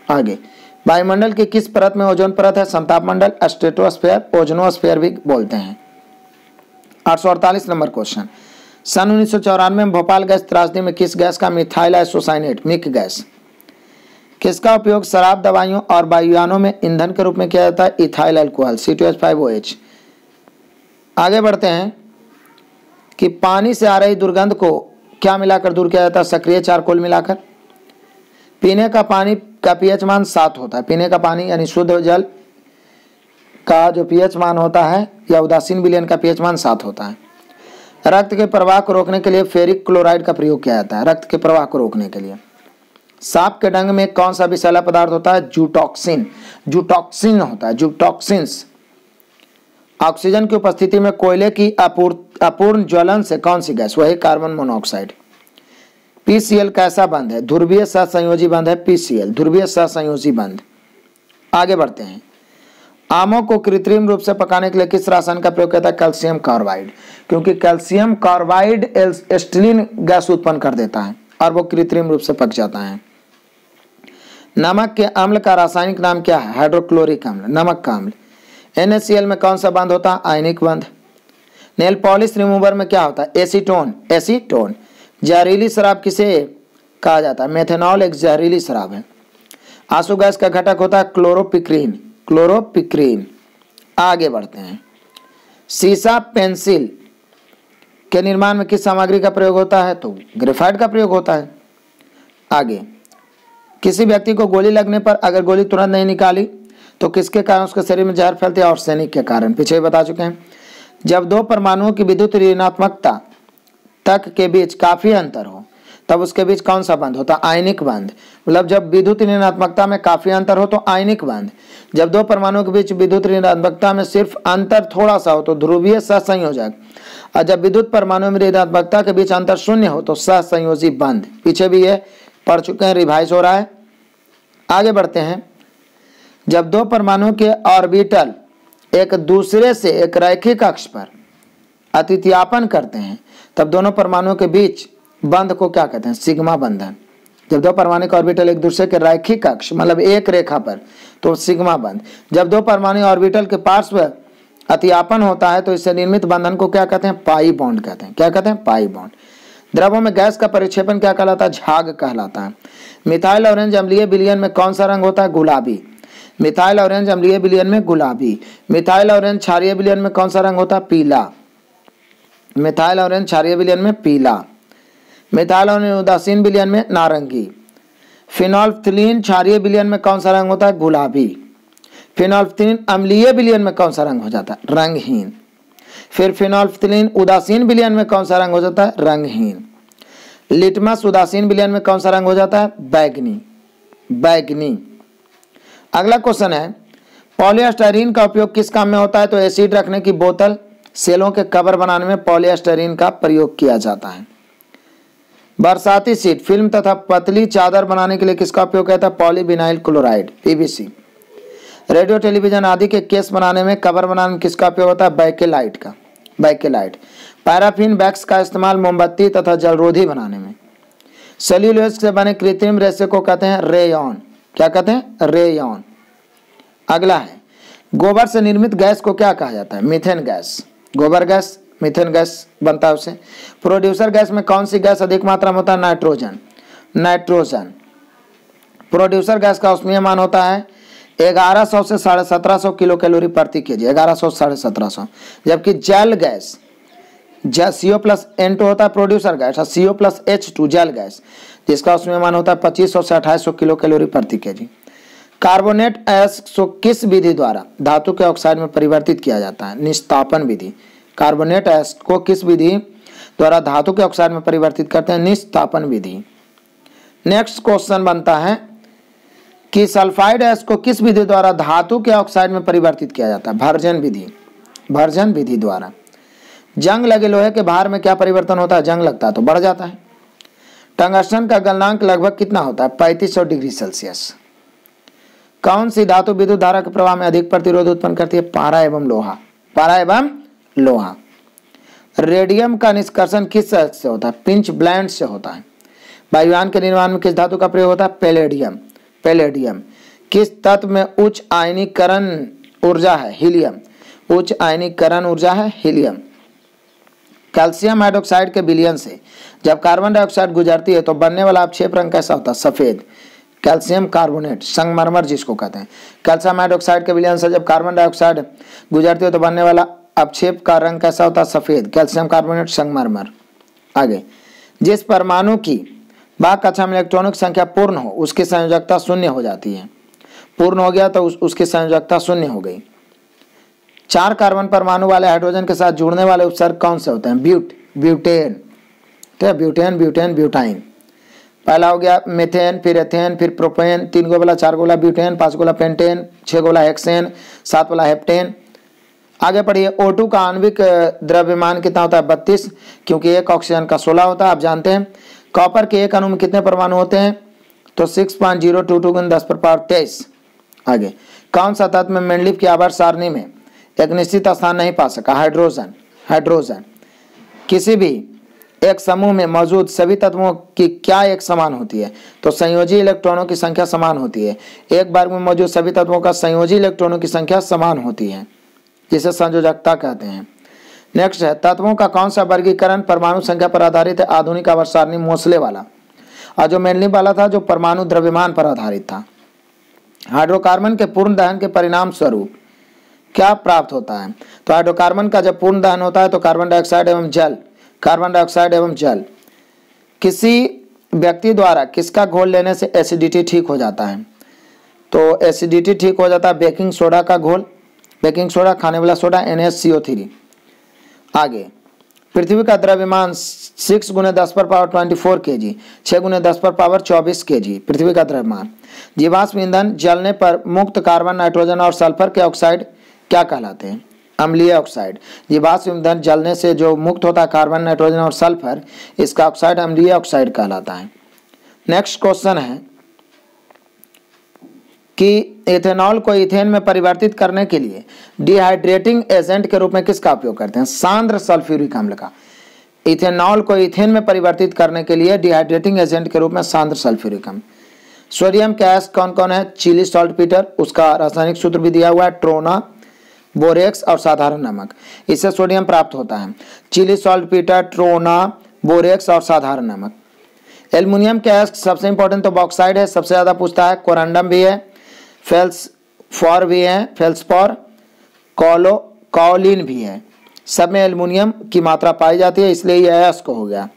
आगे, वायुमंडल की किस परत में ओजोन परत है? समताप मंडल, स्ट्रेटोस्फेयर, ओजोनोस्फेयर भी बोलते हैं। 848 नंबर क्वेश्चन। सन 1994 में भोपाल गैस त्रासदी में किस गैस का? Methyl isocyanate, MIC gas. किसका उपयोग शराब, दवाइयों और वायुयानों में ईंधन के रूप में किया जाता है? Ethyl alcohol, C2H5OH। आगे बढ़ते हैं कि पानी से आ रही दुर्गंध को क्या मिलाकर दूर किया जाता है? सक्रिय चारकोल मिलाकर। पीने का पानी का पीएच मान 7 होता है। पीने का पानी यानी शुद्ध जल का जो पीएच मान होता है या उदासीन विलयन का पीएच मान 7 होता है। रक्त के प्रवाह को रोकने के लिए फेरिक क्लोराइड का प्रयोग किया जाता है। रक्त के प्रवाह को रोकने के लिए। सांप के डंग में कौन सा विषैला पदार्थ होता है? जूटॉक्सिन। जूटॉक्सिन होता है, जूटॉक्सिन्स। ऑक्सीजन की उपस्थिति में कोयले की अपूर्ण ज्वलन से कौन सी गैस? वही कार्बन मोनोऑक्साइड। पीसीएल कैसा बंध है? ध्रुवीय सहसंयोजी बंध है पीसीएल, ध्रुवीय सहसंयोजी बंध। आगे बढ़ते हैं। आमों को कृत्रिम रूप से पकाने के लिए किस रासायन का प्रयोग किया था? कैल्शियम कार्बाइड, क्योंकि कैल्शियम कार्बाइड एसिटिलीन गैस उत्पन्न कर देता है और वो कृत्रिम रूप से पक जाता है। नमक के अम्ल का रासायनिक नाम क्या है? हाइड्रोक्लोरिक अम्ल, नमक का अम्ल। NaCl में कौन सा बंध होता है? आयनिक बंध। नेल पॉलिश रिमूवर में क्या होता है? Acetone, acetone. जहरीली शराब किसे कहा जाता है? मेथेनॉल एक जहरीली शराब है। आंसू गैस का घटक होता है क्लोरोपिक्रीन, क्लोरोपिक्रीन। आगे बढ़ते हैं। सीसा पेंसिल के निर्माण में किस सामग्री का प्रयोग होता है? तो ग्रेफाइट का प्रयोग होता है। आगे, किसी व्यक्ति को गोली लगने पर अगर गोली तुरंत नहीं निकाली तो किसके कारण उसके शरीर में जहर फैलती है? आर्सेनिक के कारण। पीछे बता चुके हैं। जब दो परमाणुओं की विद्युत ऋणात्मकता तक के बीच काफी अंतर हो तब उसके बीच कौन सा बंध होता है? आयनिक बंध। मतलब जब विद्युत ऋणात्मकता में काफी अंतर हो तो आयनिक बंध। जब दो परमाणुओं के बीच विद्युत ऋणात्मकता में सिर्फ अंतर थोड़ा सा हो तो ध्रुवीय सहसंयोजक, और जब विद्युत परमाणुओं में ऋणात्मकता के बीच अंतर शून्य हो तो सहसंयोजी बंध। पीछे भी ये पढ़ चुके हैं, रिवाइज हो रहा है। आगे बढ़ते हैं। जब दो परमाणुओं के ऑर्बिटल एक दूसरे से एक रैखिक अक्ष पर अतिथ्यापन करते हैं तब दोनों परमाणुओं के बीच बंध को क्या कहते हैं? सिग्मा बंधन। जब दो परमाणु के ऑर्बिटल एक दूसरे के रैखिक अक्ष मतलब एक रेखा पर तो सिग्मा बंध। जब दो परमाणु ऑर्बिटल के पार्श्व अतिथ्यापन होता है तो इससे निर्मित बंधन को क्या कहते हैं? पाई बॉन्ड कहते हैं। क्या कहते हैं? Pi bond. द्रवों में गैस का परिक्षेपण क्या कहलाता है? झाग कहलाता है। मिथाइल ऑरेंज अम्लीय विलयन में कौन सा रंग होता है? गुलाबी। मिथाइल ऑरेंज अम्लीय विलयन में गुलाबी। मिथाइल ऑरेंज क्षारीय विलयन में कौन सा रंग होता है? पीला। मिथाइल ऑरेंज क्षारीय विलयन में पीला। मिथाइल ऑरेंज उदासीन विलयन में नारंगी। फिनोल्फ्थलीन क्षारीय विलयन में कौन सा रंग होता है? गुलाबी। फिनोल्फ्थलीन अम्लीय विलयन में कौन सा रंग हो जाता है? रंगहीन। फिर फिनोल्फ्थलीन उदासीन विलयन में कौन सा रंग हो जाता है? रंगहीन। लिटमस उदासीन विलयन में कौन सा रंग हो जाता है? बैगनी, बैगनी। अगला क्वेश्चन है, पॉलीएस्टाइरीन का उपयोग किस काम में होता है? तो एसिड रखने की बोतल, सेलों के कवर बनाने में पॉलीएस्टाइरीन का प्रयोग किया जाता है। बरसाती शीट, फिल्म तथा पतली चादर बनाने के लिए किसका उपयोग किया जाता है? Polyvinyl chloride, PVC. Radio television आदि के केस बनाने में, कवर बनाने में किसका उपयोग होता है? बैकेलाइट का, बैकेलाइट। पैराफिन वैक्स का इस्तेमाल मोमबत्ती तथा जलरोधी बनाने में। सेल्यूलोज से बने कृत्रिम रेशे को कहते हैं रेयॉन। क्या कहते हैं? रेयॉन। अगला है, गोबर से निर्मित गैस को क्या कहा जाता है? Methane gas. गोबर गैस, मीथेन गैस बनता है उससे। प्रोड्यूसर गैस में कौन सी गैस अधिक मात्रा में होता है? Nitrogen, nitrogen. प्रोड्यूसर गैस का औष्णीय मान होता है 1100 से 1750 किलो कैलोरी प्रति केजी, 1100 से 1750। जबकि जल गैस CO+N2 होता है प्रोड्यूसर गैस, और CO+H2 जल गैस, जिसका उसमें मान होता है 2500 से 2800 किलो कैलोरी प्रति केजी। कार्बोनेट गैस को किस विधि द्वारा धातु के ऑक्साइड में परिवर्तित किया जाता है? निस्तापन विधि। कार्बोनेट गैस को किस विधि द्वारा धातु के ऑक्साइड में परिवर्तित करते हैं? निस्तापन विधि। नेक्स्ट क्वेश्चन बनता है कि सल्फाइड गैस को किस विधि द्वारा धातु के ऑक्साइड में परिवर्तित किया जाता है? भर्जन विधि, भर्जन विधि द्वारा। जंग लगे लोहे के भार में क्या परिवर्तन होता है? जंग लगता है तो बढ़ जाता है। टंगस्टन का गलनांक लगभग कितना होता है? 3500 डिग्री सेल्सियस। कौन सी धातु विद्युत धारा के प्रवाह में अधिक प्रतिरोध उत्पन्न करती है? पारा एवं लोहा, पारा एवं लोहा। रेडियम का निष्कर्षण किस से होता है? पिंच ब्लेंड से होता है। वायुयान के निर्माण में किस धातु का प्रयोग होता है? Palladium, palladium. किस तत्व में उच्च आयनीकरण ऊर्जा है? हीलियम, उच्च आयनीकरण ऊर्जा है हीलियम। कैल्शियम हाइड्रोक्साइड के विलयन से जब कार्बन डाइऑक्साइड गुजरती है तो बनने वाला अवक्षेप रंग कैसा होता है? सफेद। कैल्शियम कार्बोनेट, संगमरमर जिसको कहते हैं। कैल्शियम हाइड्रोक्साइड के विलयन से जब कार्बन डाइऑक्साइड गुजरती है तो बनने वाला अवक्षेप का रंग कैसा होता है? सफेद। कैल्शियम कार्बोनेट, संगमरमर। आगे, जिस परमाणु की भाग कक्षा में इलेक्ट्रॉनों की संख्या पूर्ण हो उसकी संयोजकता शून्य हो जाती है। पूर्ण हो गया तो उसकी संयोजकता शून्य हो गई। 4 कार्बन परमाणु वाले हाइड्रोजन के साथ जुड़ने वाले उपसर्ग कौन से होते हैं? ब्यूटेन, ठीक है, ब्यूटेन, ब्यूटेन, ब्यूटाइन। पहला हो गया मीथेन, फिर एथेन, फिर प्रोपेन, 3 गोला 4 गोला ब्यूटेन, 5 गोला पेंटेन, 6 गोला हेक्सेन, 7 गोला हेप्टेन। आगे पढ़िए। O2 का आणविक द्रव्यमान कितना होता है? 32, क्योंकि एक ऑक्सीजन का 16 होता है, आप जानते हैं। कॉपर के एक अणु में कितने परमाणु होते हैं? तो 6.022 × 10⁻23। आगे, कौन सा तत्व में मेंडलीव की आवर्त सारणी में एक निश्चित स्थान नहीं पा सका? हाइड्रोजन। किसी भी एक समूह में मौजूद सभी तत्वों की क्या एक समान होती है? तो संयोजी इलेक्ट्रॉनों की संख्या समान होती है। एक बार में मौजूद सभी तत्वों का संयोजी इलेक्ट्रॉनों की संख्या समान होती है, जिसे संयोजकता कहते हैं। नेक्स्ट है, तत्वों का कौन सा वर्गीकरण परमाणु संख्या पर आधारित है? आधुनिक आवर्त सारणी मोसले वाला। और जो मेंडलीव वाला था जो परमाणु द्रव्यमान पर आधारित था। हाइड्रोकार्बन के पूर्ण दहन के परिणाम स्वरूप क्या प्राप्त होता है? तो हाइड्रोकार्बन का जब पूर्ण दहन होता है तो कार्बन डाइऑक्साइड एवं जल। किसी व्यक्ति द्वारा किसका घोल लेने से एसिडिटी ठीक हो जाता है? तो एसिडिटी ठीक हो जाता है बेकिंग सोडा का घोल, बेकिंग सोडा, खाने वाला सोडा, NaCO3। आगे, पृथ्वी का द्रव्यमान 6 × 10⁻24 kg, 6 × 10⁻24 kg पृथ्वी का द्रव्यमान। जीवाश्म ईंधन जलने पर मुक्त कार्बन, नाइट्रोजन और सल्फर के ऑक्साइड क्या कहलाते हैं? अम्लीय ऑक्साइड। जीवाश्म ईंधन जलने से जो मुक्त होता है कार्बन, नाइट्रोजन और सल्फर, इसका ऑक्साइड अम्लीय ऑक्साइड कहलाता है। नेक्स्ट क्वेश्चन है कि इथेनॉल को इथेन में परिवर्तित करने के लिए डिहाइड्रेटिंग एजेंट के रूप में किसका उपयोग करते हैं? सांद्र सल्फ्यूरिक अम्ल का। इथेनॉल को इथेन में परिवर्तित करने के लिए डिहाइड्रेटिंग एजेंट के रूप में सांद्र सल्फ्यूरिक अम्ल। सोडियम के अयस्क कौन कौन है? चिली सॉल्टपीटर, उसका रासायनिक सूत्र भी दिया हुआ है, ट्रोना, बोरेक्स और साधारण नमक। इससे सोडियम प्राप्त होता है। चिली सॉल्टपीटर, ट्रोना, बोरेक्स और साधारण नमक। एल्युमिनियम के अयस्क सबसे इंपॉर्टेंट तो बॉक्साइड है, सबसे ज्यादा पूछता है। कोरंडम भी है, फेल्सफॉर भी है, फेल्सफॉर, कॉलिन भी है। सब में एल्युमिनियम की मात्रा पाई जाती है, इसलिए यह अयस्क हो गया।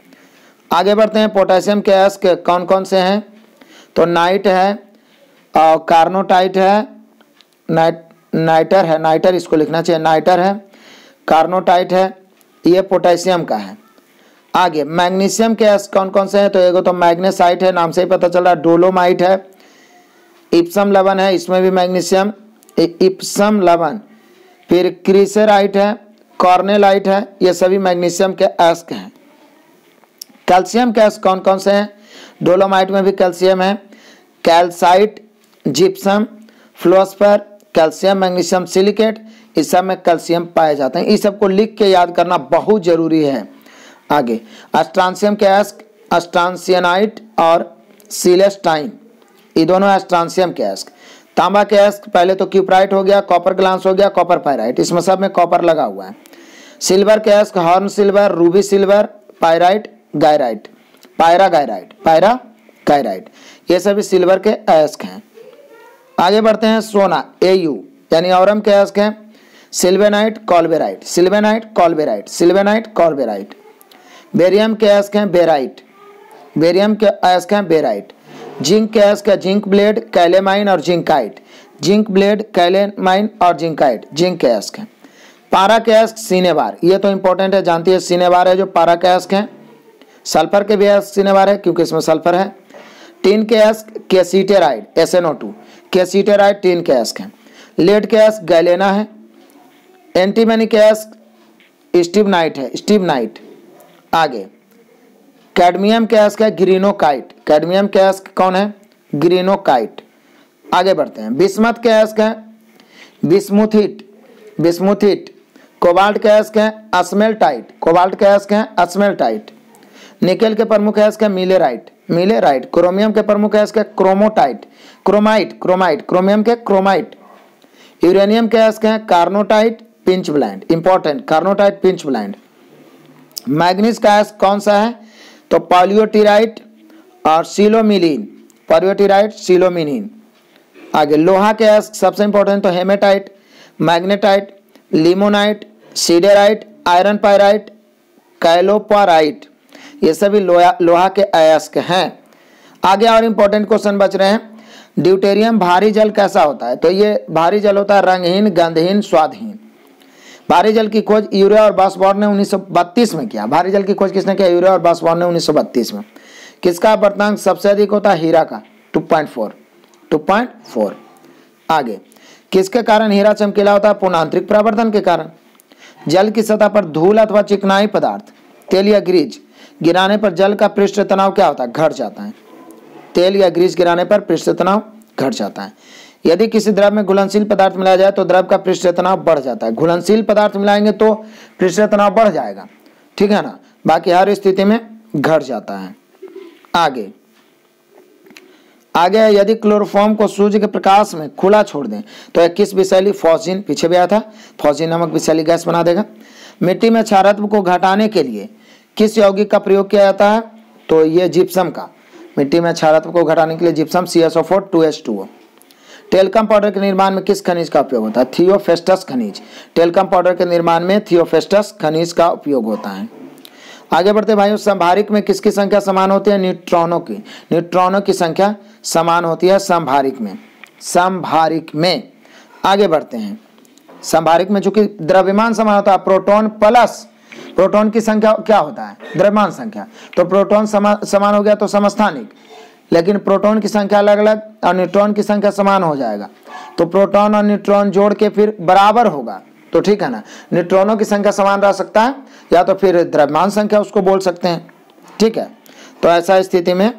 आगे बढ़ते हैं। पोटेशियम के अयस्क कौन कौन से हैं? तो नाइट है, कार्नोटाइट है, नाइटर इसको लिखना चाहिए, नाइटर है, कार्नोटाइट है, ये पोटेशियम का है। आगे, मैग्नीशियम के अयस्क कौन कौन से हैं? तो एगो तो मैग्नेसाइट है, नाम से ही पता चल रहा है, डोलोमाइट है, इप्सम लवण है, इसमें भी मैग्नीशियम, इप्सम लवण, फिर क्रीसेराइट है, कॉर्नेलाइट है, ये सभी मैग्नीशियम के अयस्क हैं। कैल्शियम के अयस्क कौन कौन से हैं? डोलोमाइट में भी कैल्शियम है, calcite, gypsum, fluorspar, calcium magnesium silicate, इस सब में कैल्शियम पाए जाते हैं। इस सब को लिख के याद करना बहुत जरूरी है। आगे, स्ट्रांशियम के अयस्क स्ट्रांसियनाइट और सिलेस्टाइन, ये दोनों स्ट्रांशियम के अयस्क। तांबा के अयस्क पहले तो क्यूप्राइट हो गया, कॉपर ग्लांस हो गया, कॉपर पायराइट, इसमें सब में कॉपर लगा हुआ है। सिल्वर के अयस्क horn silver, ruby silver, pyrite, गायराइट, पायरा गायराइट, ये सभी सिल्वर के अयस्क हैं। आगे बढ़ते हैं। सोना Au यानी औरम के अयस्क हैं सिल्वेनाइट, कॉल्बेराइट, सिल्वेनाइट, कॉल्बेराइट, सिल्वेनाइट, कॉल्बेराइट। बेरियम के अयस्क हैं बेराइट, बेरियम के अयस्क हैं बेराइट। जिंक के अयस्क है जिंक ब्लेड, कैलेमाइन और जिंकाइट, जिंक ब्लेड, कैलेमाइन और जिंकाइट, जिंक के अयस्क हैं। पारा के अयस्क सिनेबार, ये तो इंपॉर्टेंट है, जानती है, सिनेबार है जो पारा के अयस्क हैं। सल्फर के भी अयस्क सिनेबार है क्योंकि इसमें सल्फर है। टीन के अयस्क केसीटेराइड, SnO2, केसीटेराइड टीन के अयस्क हैं। लेड के अयस्क गैलेना है। एंटीमनी के अयस्क स्टिबनाइट है, स्टिबनाइट। आगे, कैडमियम के अयस्क है ग्रीनोकाइट, कैडमियम के अयस्क कौन है? ग्रीनोकाइट। आगे बढ़ते हैं। बिस्मथ के अयस्क है बिस्मुथिट, बिस्मुथिट। कोबाल्ट के अयस्क है अस्मेल्टाइट, कोबाल्ट के अयस्क है अस्मेल्टाइट। निकेल के प्रमुख अयस्क है मिलेराइट, मिलेराइट। क्रोमियम के प्रमुख अयस्क है क्रोमोटाइट, क्रोमाइट, क्रोमाइट, क्रोमियम के क्रोमाइट। यूरेनियम के अयस्क है carnotite, pitchblende, important, carnotite, pitchblende. Manganese का अयस्क कौन सा है? तो पॉलियोटिराइट और सिलोमिलीन, पॉलियोटिराइट, सिलोमिलीन। आगे, लोहा के अयस्क सबसे इंपॉर्टेंट तो hematite, magnetite, limonite, siderite, iron pyrite, chalcopyrite, ये सभी लोहा के अयस्क हैं। आगे और इंपॉर्टेंट क्वेश्चन बच रहे हैं। ड्यूटेरियम भारी जल कैसा होता है? तो ये भारी जल होता है रंगहीन, गंधहीन, स्वादहीन। भारी जल की खोज यूरिया और बासबोर्ड ने 1932 में किया। भारी जल की खोज किसने किया? यूरिया और बासबोर्ड ने 1932 में। किसका अपवर्तनांक सबसे अधिक होता है? हीरा का 2.4। आगे, किसके कारण हीरा चमकीला होता है? पुनःआंतरिक परावर्तन के कारण। जल की सतह पर धूल अथवा चिकनाई पदार्थ, तेल या ग्रीज गिराने पर जल का पृष्ठ तनाव क्या होता है? घट जाता है। तेल या ग्रीस गिराने पर पृष्ठ तनाव घट जाता है। यदि किसी द्रव में घुलनशील पदार्थ मिलाया जाए तो द्रव का पृष्ठ तनाव बढ़ जाता है। घुलनशील पदार्थ मिलाएंगे तो पृष्ठ तनाव बढ़ जाएगा, ठीक है ना, बाकी हर स्थिति में घट जाता है। आगे यदि क्लोरोफॉर्म को सूर्य के प्रकाश में खुला छोड़ दें तो यह किस विषैली, फॉस्जीन, पीछे भी आया था, फॉस्जीन नामक विषैली गैस बना देगा। मिट्टी में क्षारत्व को घटाने के लिए किस यौगिक का प्रयोग किया जाता है? तो ये जिप्सम का। मिट्टी में क्षारत्व को घटाने के लिए gypsum, CSO4 2H2O। Talcum powder के निर्माण में किस खनिज का उपयोग होता है? थियोफेस्टस खनिज। टेल्कम पाउडर के निर्माण में थियोफेस्टस खनिज का उपयोग होता है। आगे बढ़ते भाइयों, संभारिक में किसकी संख्या समान होती है? न्यूट्रॉनों की। न्यूट्रॉनों की संख्या समान होती है संभारिक में। आगे बढ़ते हैं। संभारिक में चूंकि द्रव्यमान समान होता है, प्रोटॉन प्लस प्रोटॉन की संख्या क्या होता है? द्रव्यमान संख्या। तो प्रोटॉन समान हो गया तो समस्थानिक, लेकिन प्रोटॉन की संख्या अलग अलग और न्यूट्रॉन की संख्या समान हो जाएगा तो प्रोटॉन और न्यूट्रॉन जोड़ के फिर बराबर होगा, तो ठीक है ना। न्यूट्रॉनों की संख्या समान रह सकता है या तो फिर द्रव्यमान संख्या उसको बोल सकते हैं, ठीक है। तो ऐसा स्थिति में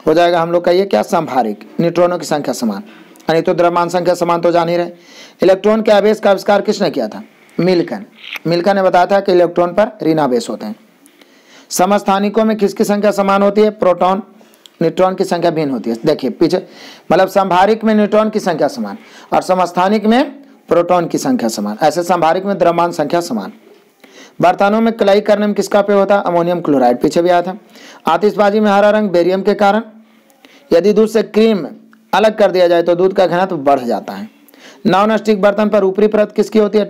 हो जाएगा हम लोग का ये क्या? संभारिक, न्यूट्रॉनों की संख्या समान, यानी तो द्रव्यमान संख्या समान तो जान ही रहे। इलेक्ट्रॉन के आवेश का आविष्कार किसने किया था? मिल्कन ने बताया था कि इलेक्ट्रॉन पर ऋण आवेश होते हैं। समस्थानिकों में किसकी संख्या समान होती है? प्रोटॉन, न्यूट्रॉन की संख्या भिन्न होती है। देखिए पीछे, मतलब संभारिक में न्यूट्रॉन की संख्या समान और समस्थानिक में प्रोटॉन की संख्या समान, ऐसे संभारिक में द्रव्यमान संख्या समान। बर्तनों में कलाई करने में किसका उपयोग होता है? अमोनियम क्लोराइड, पीछे भी आया था। आतिशबाजी में हरा रंग बेरियम के कारण। यदि दूध से क्रीम अलग कर दिया जाए तो दूध का घनत्व बढ़ जाता है। नॉन स्टिक बर्तन पर ऊपरी परत किसकी होती है?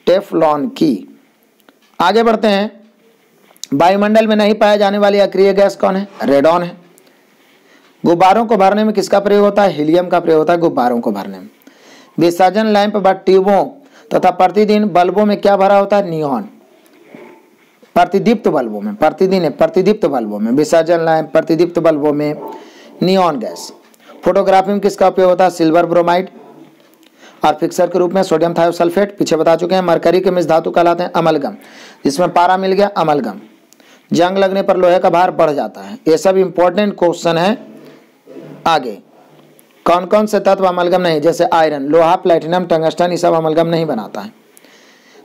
टेफ्लॉन की। आगे बढ़ते हैं। वायुमंडल में नहीं पाया जाने वाली अक्रिय गैस कौन है? रेडॉन है। गुब्बारों को भरने में किसका प्रयोग होता है? हीलियम का प्रयोग होता है गुब्बारों को भरने में। विसर्जन लैंप व ट्यूबों तथा प्रतिदिन बल्बों में क्या भरा होता है? नियॉन। प्रतिदीप्त बल्बों में, विसर्जन लैंप, प्रतिदीप्त बल्बों में नियॉन गैस। फोटोग्राफी में किसका उपयोग होता है? Silver bromide. और फिक्सर के रूप में सोडियम थायोसल्फेट, पीछे बता चुके हैं। मरकरी के मिश्र धातु कहलाते हैं अमलगम, जिसमें पारा मिल गया अमलगम। जंग लगने पर लोहे का भार बढ़ जाता है। ये सब इंपॉर्टेंट क्वेश्चन है। आगे, कौन कौन से तत्व अमलगम नहीं? जैसे आयरन, लोहा, प्लेटिनम, टंगस्टन, ये सब अमलगम नहीं बनाता है।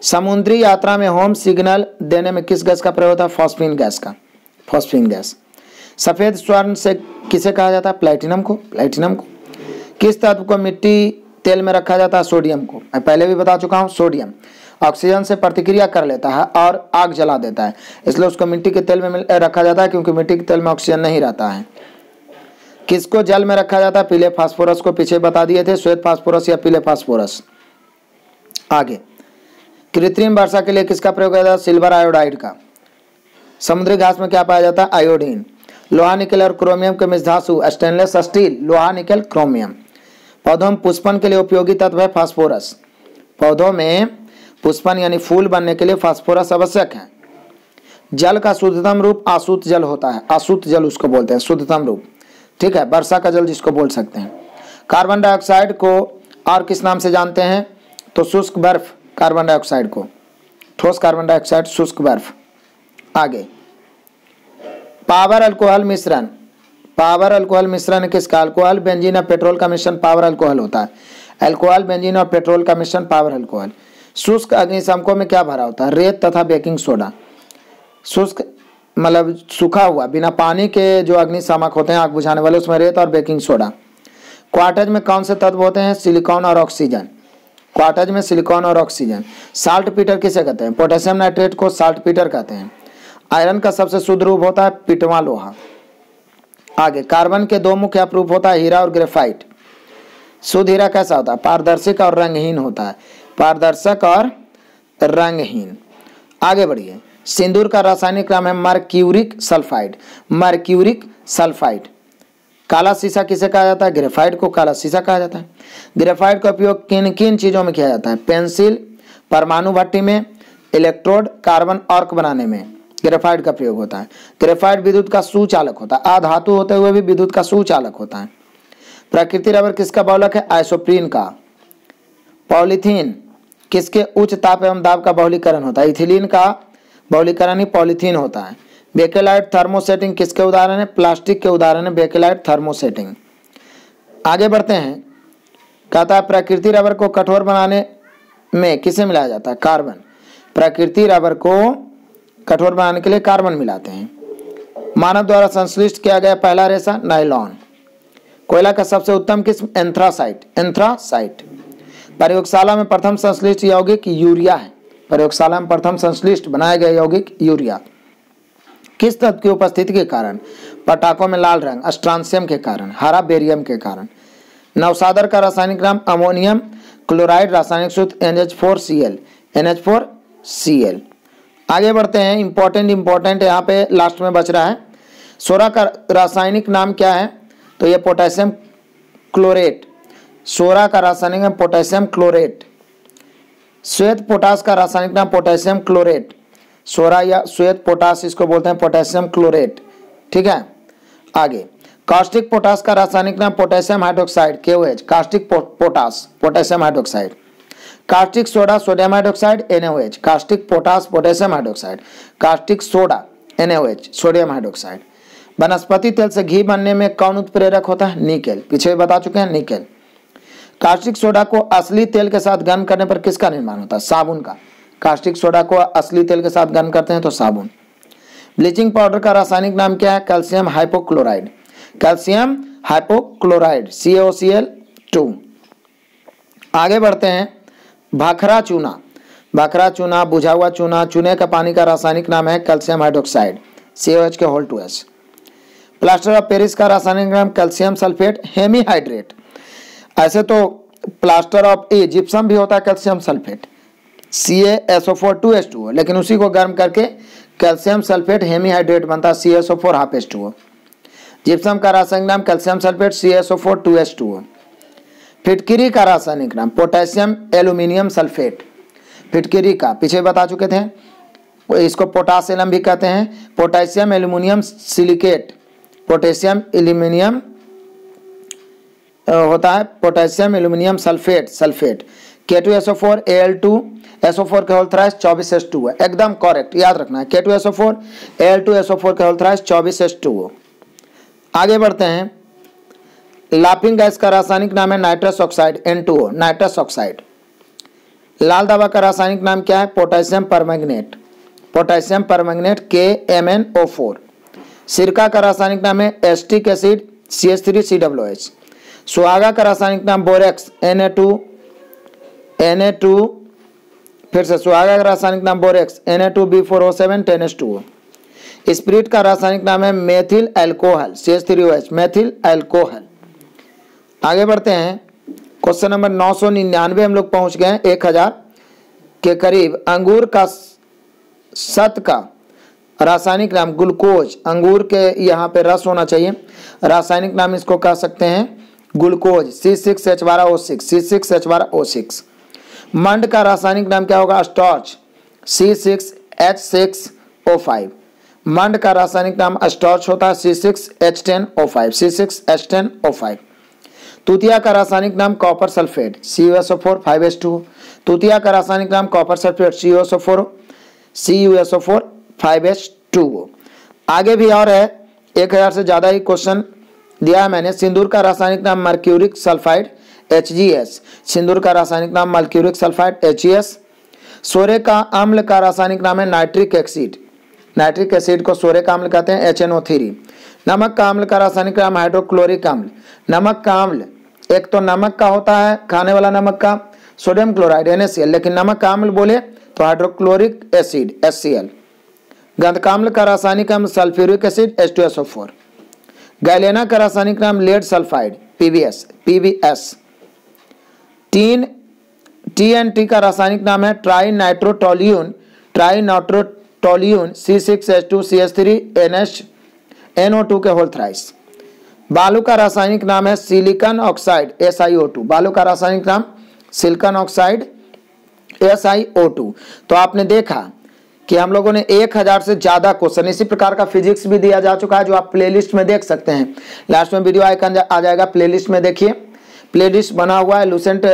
समुद्री यात्रा में होम सिग्नल देने में किस गैस का प्रयोग होता है? Phosphine gas. सफेद स्वर्ण से किसे कहा जाता है? प्लेटिनम को। किस तत्व को मिट्टी तेल में रखा जाता है? सोडियम को। मैं पहले भी बता चुका हूँ, सोडियम ऑक्सीजन से प्रतिक्रिया कर लेता है और आग जला देता है, इसलिए उसको मिट्टी के तेल में रखा जाता है, क्योंकि मिट्टी के तेल में ऑक्सीजन नहीं रहता है। किसको जल में रखा जाता है? पीले फास्फोरस को, पीछे बता दिए थे, श्वेत फास्फोरस या पीले फास्फोरस। आगे, कृत्रिम वर्षा के लिए किसका प्रयोग किया जाता है? सिल्वर आयोडाइड का। समुद्री घास में क्या पाया जाता है? आयोडीन। लोहा, निकल और क्रोमियम के मिश्र धातु स्टेनलेस स्टील, लोहा, निकल, क्रोमियम। पौधों में पुष्पन के लिए उपयोगी तत्व है फास्फोरस। पौधों में पुष्पन यानी फूल बनने के लिए फास्फोरस आवश्यक है। जल का शुद्धतम रूप आसूत जल होता है। आसूत जल उसको बोलते हैं, शुद्धतम रूप, ठीक है, वर्षा का जल जिसको बोल सकते हैं। कार्बन डाइऑक्साइड को और किस नाम से जानते हैं? तो शुष्क बर्फ कार्बन डाइऑक्साइड को, ठोस कार्बन डाइऑक्साइड, शुष्क बर्फ। आगे, पावर अल्कोहल मिश्रण किसका? अल्कोहल, बेंजीन और पेट्रोल का मिश्रण पावर अल्कोहल होता है। अल्कोहल, बेंजीन और पेट्रोल का मिश्रण पावर अल्कोहल। शुष्क अग्निशामकों में क्या भरा होता है? रेत तथा बेकिंग सोडा। शुष्क मतलब सूखा हुआ, बिना पानी के जो अग्निशामक होते हैं आग बुझाने वाले, उसमें रेत और बेकिंग सोडा। क्वार्टज में कौन से तत्व होते हैं? सिलिकॉन और ऑक्सीजन। क्वार्टज में सिलिकॉन और ऑक्सीजन। साल्ट पीटर किसे कहते हैं? पोटेशियम नाइट्रेट को साल्ट पीटर कहते हैं। आयरन का सबसे शुद्ध रूप होता है पिटवा लोहा। आगे, कार्बन के दो मुख्य अपरूप होता है, हीरा और ग्रेफाइट। शुद्ध हीरा कैसा होता है? पारदर्शक और रंगहीन होता है। पारदर्शक और रंगहीन। आगे बढ़िए, सिंदूर का रासायनिक नाम है मर्क्यूरिक सल्फाइड। Mercuric sulphide. काला शीशा किसे कहा जाता है? ग्रेफाइट को काला शीशा कहा जाता है। ग्रेफाइट का उपयोग किन किन चीजों में किया जाता है? पेंसिल, परमाणु भट्टी में, इलेक्ट्रोड, कार्बन आर्क बनाने में ग्रेफाइट का प्रयोग होता है। ग्रेफाइट विद्युत का सुचालक होता है। अधातु होते हुए भी विद्युत का सुचालक होता है। प्राकृतिक रबर किसका बहुलक है? आइसोप्रीन का। पॉलीथीन किसके उच्च ताप एवं दाब का बहुलीकरण होता है? इथिलीन का बहुलीकरण ही पॉलीथीन होता है। बेकेलाइट थर्मोसेटिंग किसके उदाहरण है? प्लास्टिक के उदाहरण है बेकेलाइट थर्मोसेटिंग। आगे बढ़ते हैं। कहता है प्राकृतिक रबर को कठोर बनाने में किसे मिलाया जाता है? कार्बन। प्राकृतिक रबर को कठोर बनाने के लिए कार्बन मिलाते हैं। मानव द्वारा संश्लिष्ट किया गया पहला रेशा नायलॉन। कोयला का सबसे उत्तम किस्म एंथ्रासाइट। एंथ्रासाइट। प्रयोगशाला में प्रथम संश्लिष्ट यौगिक यूरिया है। प्रयोगशाला में प्रथम संश्लिष्ट बनाया गया यौगिक यूरिया। किस तत्व की उपस्थिति के कारण पटाखों में लाल रंग? स्ट्रांसियम के कारण, हरा बेरियम के कारण। नवसादर का रासायनिक नाम अमोनियम क्लोराइड। रासायनिक सूत्र NH4Cl। NH4Cl। आगे बढ़ते हैं। इंपॉर्टेंट यहाँ पे लास्ट में बच रहा है। सोरा का रासायनिक नाम क्या है? तो ये पोटेशियम क्लोरेट। सोरा का रासायनिक नाम पोटेशियम क्लोरेट। श्वेत पोटास का रासायनिक नाम पोटेशियम क्लोरेट। सोरा या श्वेत पोटास इसको बोलते हैं पोटेशियम क्लोरेट। ठीक है। आगे कास्टिक पोटास का रासायनिक नाम potassium hydroxide KOH। Caustic potash potassium hydroxide. Caustic soda sodium hydroxide NaOH। Caustic potash potassium hydroxide. Caustic soda NaOH sodium hydroxide. वनस्पति तेल से घी बनने में कौन उत्प्रेरक होता है? निकेल। पीछे बता चुके हैं निकेल। कास्टिक सोडा को असली तेल के साथ गर्म करने पर किसका निर्माण होता है? साबुन का। कास्टिक सोडा को असली तेल के साथ गर्म करते हैं तो साबुन। ब्लीचिंग पाउडर का रासायनिक नाम क्या है? Calcium hypochloride. Calcium hypochloride CaOCl2। आगे बढ़ते हैं। भाखरा चूना। भाखरा चूना, बुझा हुआ चूना, चूने का पानी का रासायनिक नाम है calcium hydroxide CaOH2। Plaster of Paris का रासायनिक नाम कैल्शियम सल्फेट हेमीहाइड्रेट। ऐसे तो प्लास्टर ऑफ जिप्सम भी होता है कैल्शियम सल्फेट CaSO4 लेकिन उसी को गर्म करके कैल्शियम सल्फेट हेमीहाइड्रेट बनता है CaSO4 जिप्सम का रासायनिक नाम कैल्शियम सल्फेट CaSO4 फिटकिरी का रासायनिक नाम पोटेशियम एल्यूमिनियम सल्फेट। फिटकिरी का पीछे बता चुके थे। इसको पोटासियम भी कहते हैं। Potassium aluminium silicate. Potassium aluminium होता है potassium aluminium sulphate. K2SO4 Al2 SO4 के होल थ्राइस 24H2 है। एकदम करेक्ट, याद रखना है। K2SO4 Al2 SO4 के होल थ्राइस 24H2। आगे बढ़ते हैं। लाफिंग गैस का रासायनिक नाम है nitrous oxide N2O। Nitrous oxide. लाल दवा का रासायनिक नाम क्या है? Potassium permanganate. Potassium permanganate KMnO4। सिरका का रासायनिक नाम है एस्टिक एसिड CH3COOH। सुहागा का रासायनिक नाम बोरेक्स Na2 फिर से सुहागा का रासायनिक नाम बोरेक्स Na2B4O7 10H2O। स्पिरिट का रासायनिक नाम है methyl alcohol CH3OH methyl alcohol. आगे बढ़ते हैं। क्वेश्चन नंबर 999 हम लोग पहुंच गए 1000 के करीब। अंगूर का सत का रासायनिक नाम ग्लूकोज। अंगूर के यहाँ पे रस होना चाहिए। रासायनिक नाम इसको कह सकते हैं ग्लूकोज C6H12O6। मंड का रासायनिक नाम क्या होगा? Starch C6H6O5। मंड का रासायनिक नाम स्टार्च होता है C6H10O5। तूतिया का रासायनिक नाम कॉपर सल्फेट CuSO4 5H2। तूतिया का रासायनिक नाम कॉपर सल्फेट CuSO4 5H2। आगे भी और है 1000 से ज्यादा ही क्वेश्चन दिया है मैंने। सिंदूर का रासायनिक नाम मर्क्यूरिक सल्फाइड HgS। सिंदूर का रासायनिक नाम मर्क्यूरिक सल्फाइड HgS। सोरे का अम्ल का रासायनिक नाम है नाइट्रिक एसिड। नाइट्रिक एसिड को सोरे का अम्ल कहते हैं HNO3। नमक का अम्ल का रासायनिक नाम हाइड्रोक्लोरिक अम्ल। नमक का अम्ल एक तो नमक का होता है खाने वाला नमक का सोडियम क्लोराइड NaCl, लेकिन नमक का अम्ल बोले तो हाइड्रोक्लोरिक एसिड HCl। गंधकाम्ल का रासायनिक नाम सल्फ्यूरिक एसिड H2SO4। गैलेना का रासायनिक नाम लेड सल्फाइड PBS। TNT का रासायनिक नाम है ट्राई नाइट्रोटोल्यून टोल्यून C6H2CH3NO2 के होल थ्राइस। बालू का रासायनिक नाम है सिलिकॉन ऑक्साइड SiO2। बालू का रासायनिक नाम सिलिकॉन ऑक्साइड SiO2। तो आपने देखा कि हम लोगों ने 1000 से ज्यादा क्वेश्चन, इसी प्रकार का फिजिक्स भी दिया जा चुका है जो आप प्लेलिस्ट में देख सकते हैं। लास्ट में वीडियो आइकन आ जाएगा, प्लेलिस्ट में देखिए, प्लेलिस्ट बना हुआ है लुसेंट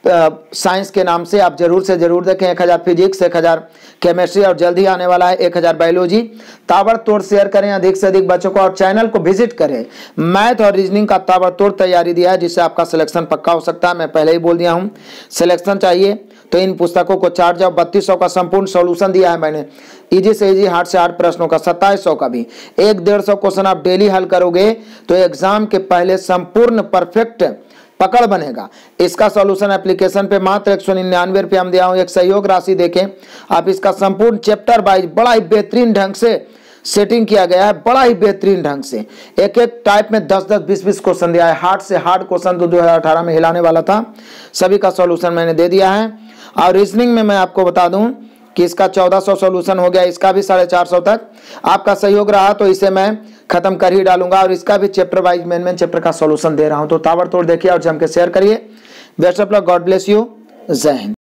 साइंस के नाम से, आप जरूर से जरूर देखें। 1000 फिजिक्स, 1000 केमिस्ट्री और जल्दी आने वाला है 1000 बायोलॉजी। ताबड़तोड़ शेयर करें अधिक से अधिक बच्चों को और चैनल को विजिट करें। मैथ और रीजनिंग का ताबड़तोड़ तैयारी दिया है जिससे आपका सिलेक्शन पक्का हो सकता है। मैं पहले ही बोल दिया हूँ, सिलेक्शन चाहिए तो इन पुस्तकों को चार्ट जाओ। 3200 का संपूर्ण सॉल्यूशन दिया है मैंने, इजी से इजी, हार्ड से हार्ड प्रश्नों का। 2700 का भी, 150 क्वेश्चन आप डेली हल करोगे तो एग्जाम के पहले संपूर्ण परफेक्ट पकड़ बनेगा। इसका सॉल्यूशन एप्लीकेशन पे मात्र 199 रुपये हम दिया हूं। एक सहयोग राशि देके आप इसका संपूर्ण चैप्टर वाइज बड़ा ही बेहतरीन ढंग से सेटिंग किया गया है, बड़ा ही बेहतरीन ढंग से। एक एक टाइप में 10-10, 20-20 क्वेश्चन दिया है। हार्ड से हार्ड क्वेश्चन तो 2018 में हिलाने वाला था, सभी का सॉल्यूशन मैंने दे दिया है। और रीजनिंग में मैं आपको बता दूं कि इसका 1400 सॉल्यूशन हो गया, इसका भी 450 तक आपका सहयोग रहा तो इसे मैं खत्म कर ही डालूंगा। और इसका भी चैप्टर वाइज मेन चैप्टर का सॉल्यूशन दे रहा हूं। तो ताबड़तोड़ देखिए और जम के शेयर करिए। Best of luck, God bless you, जय हिंद।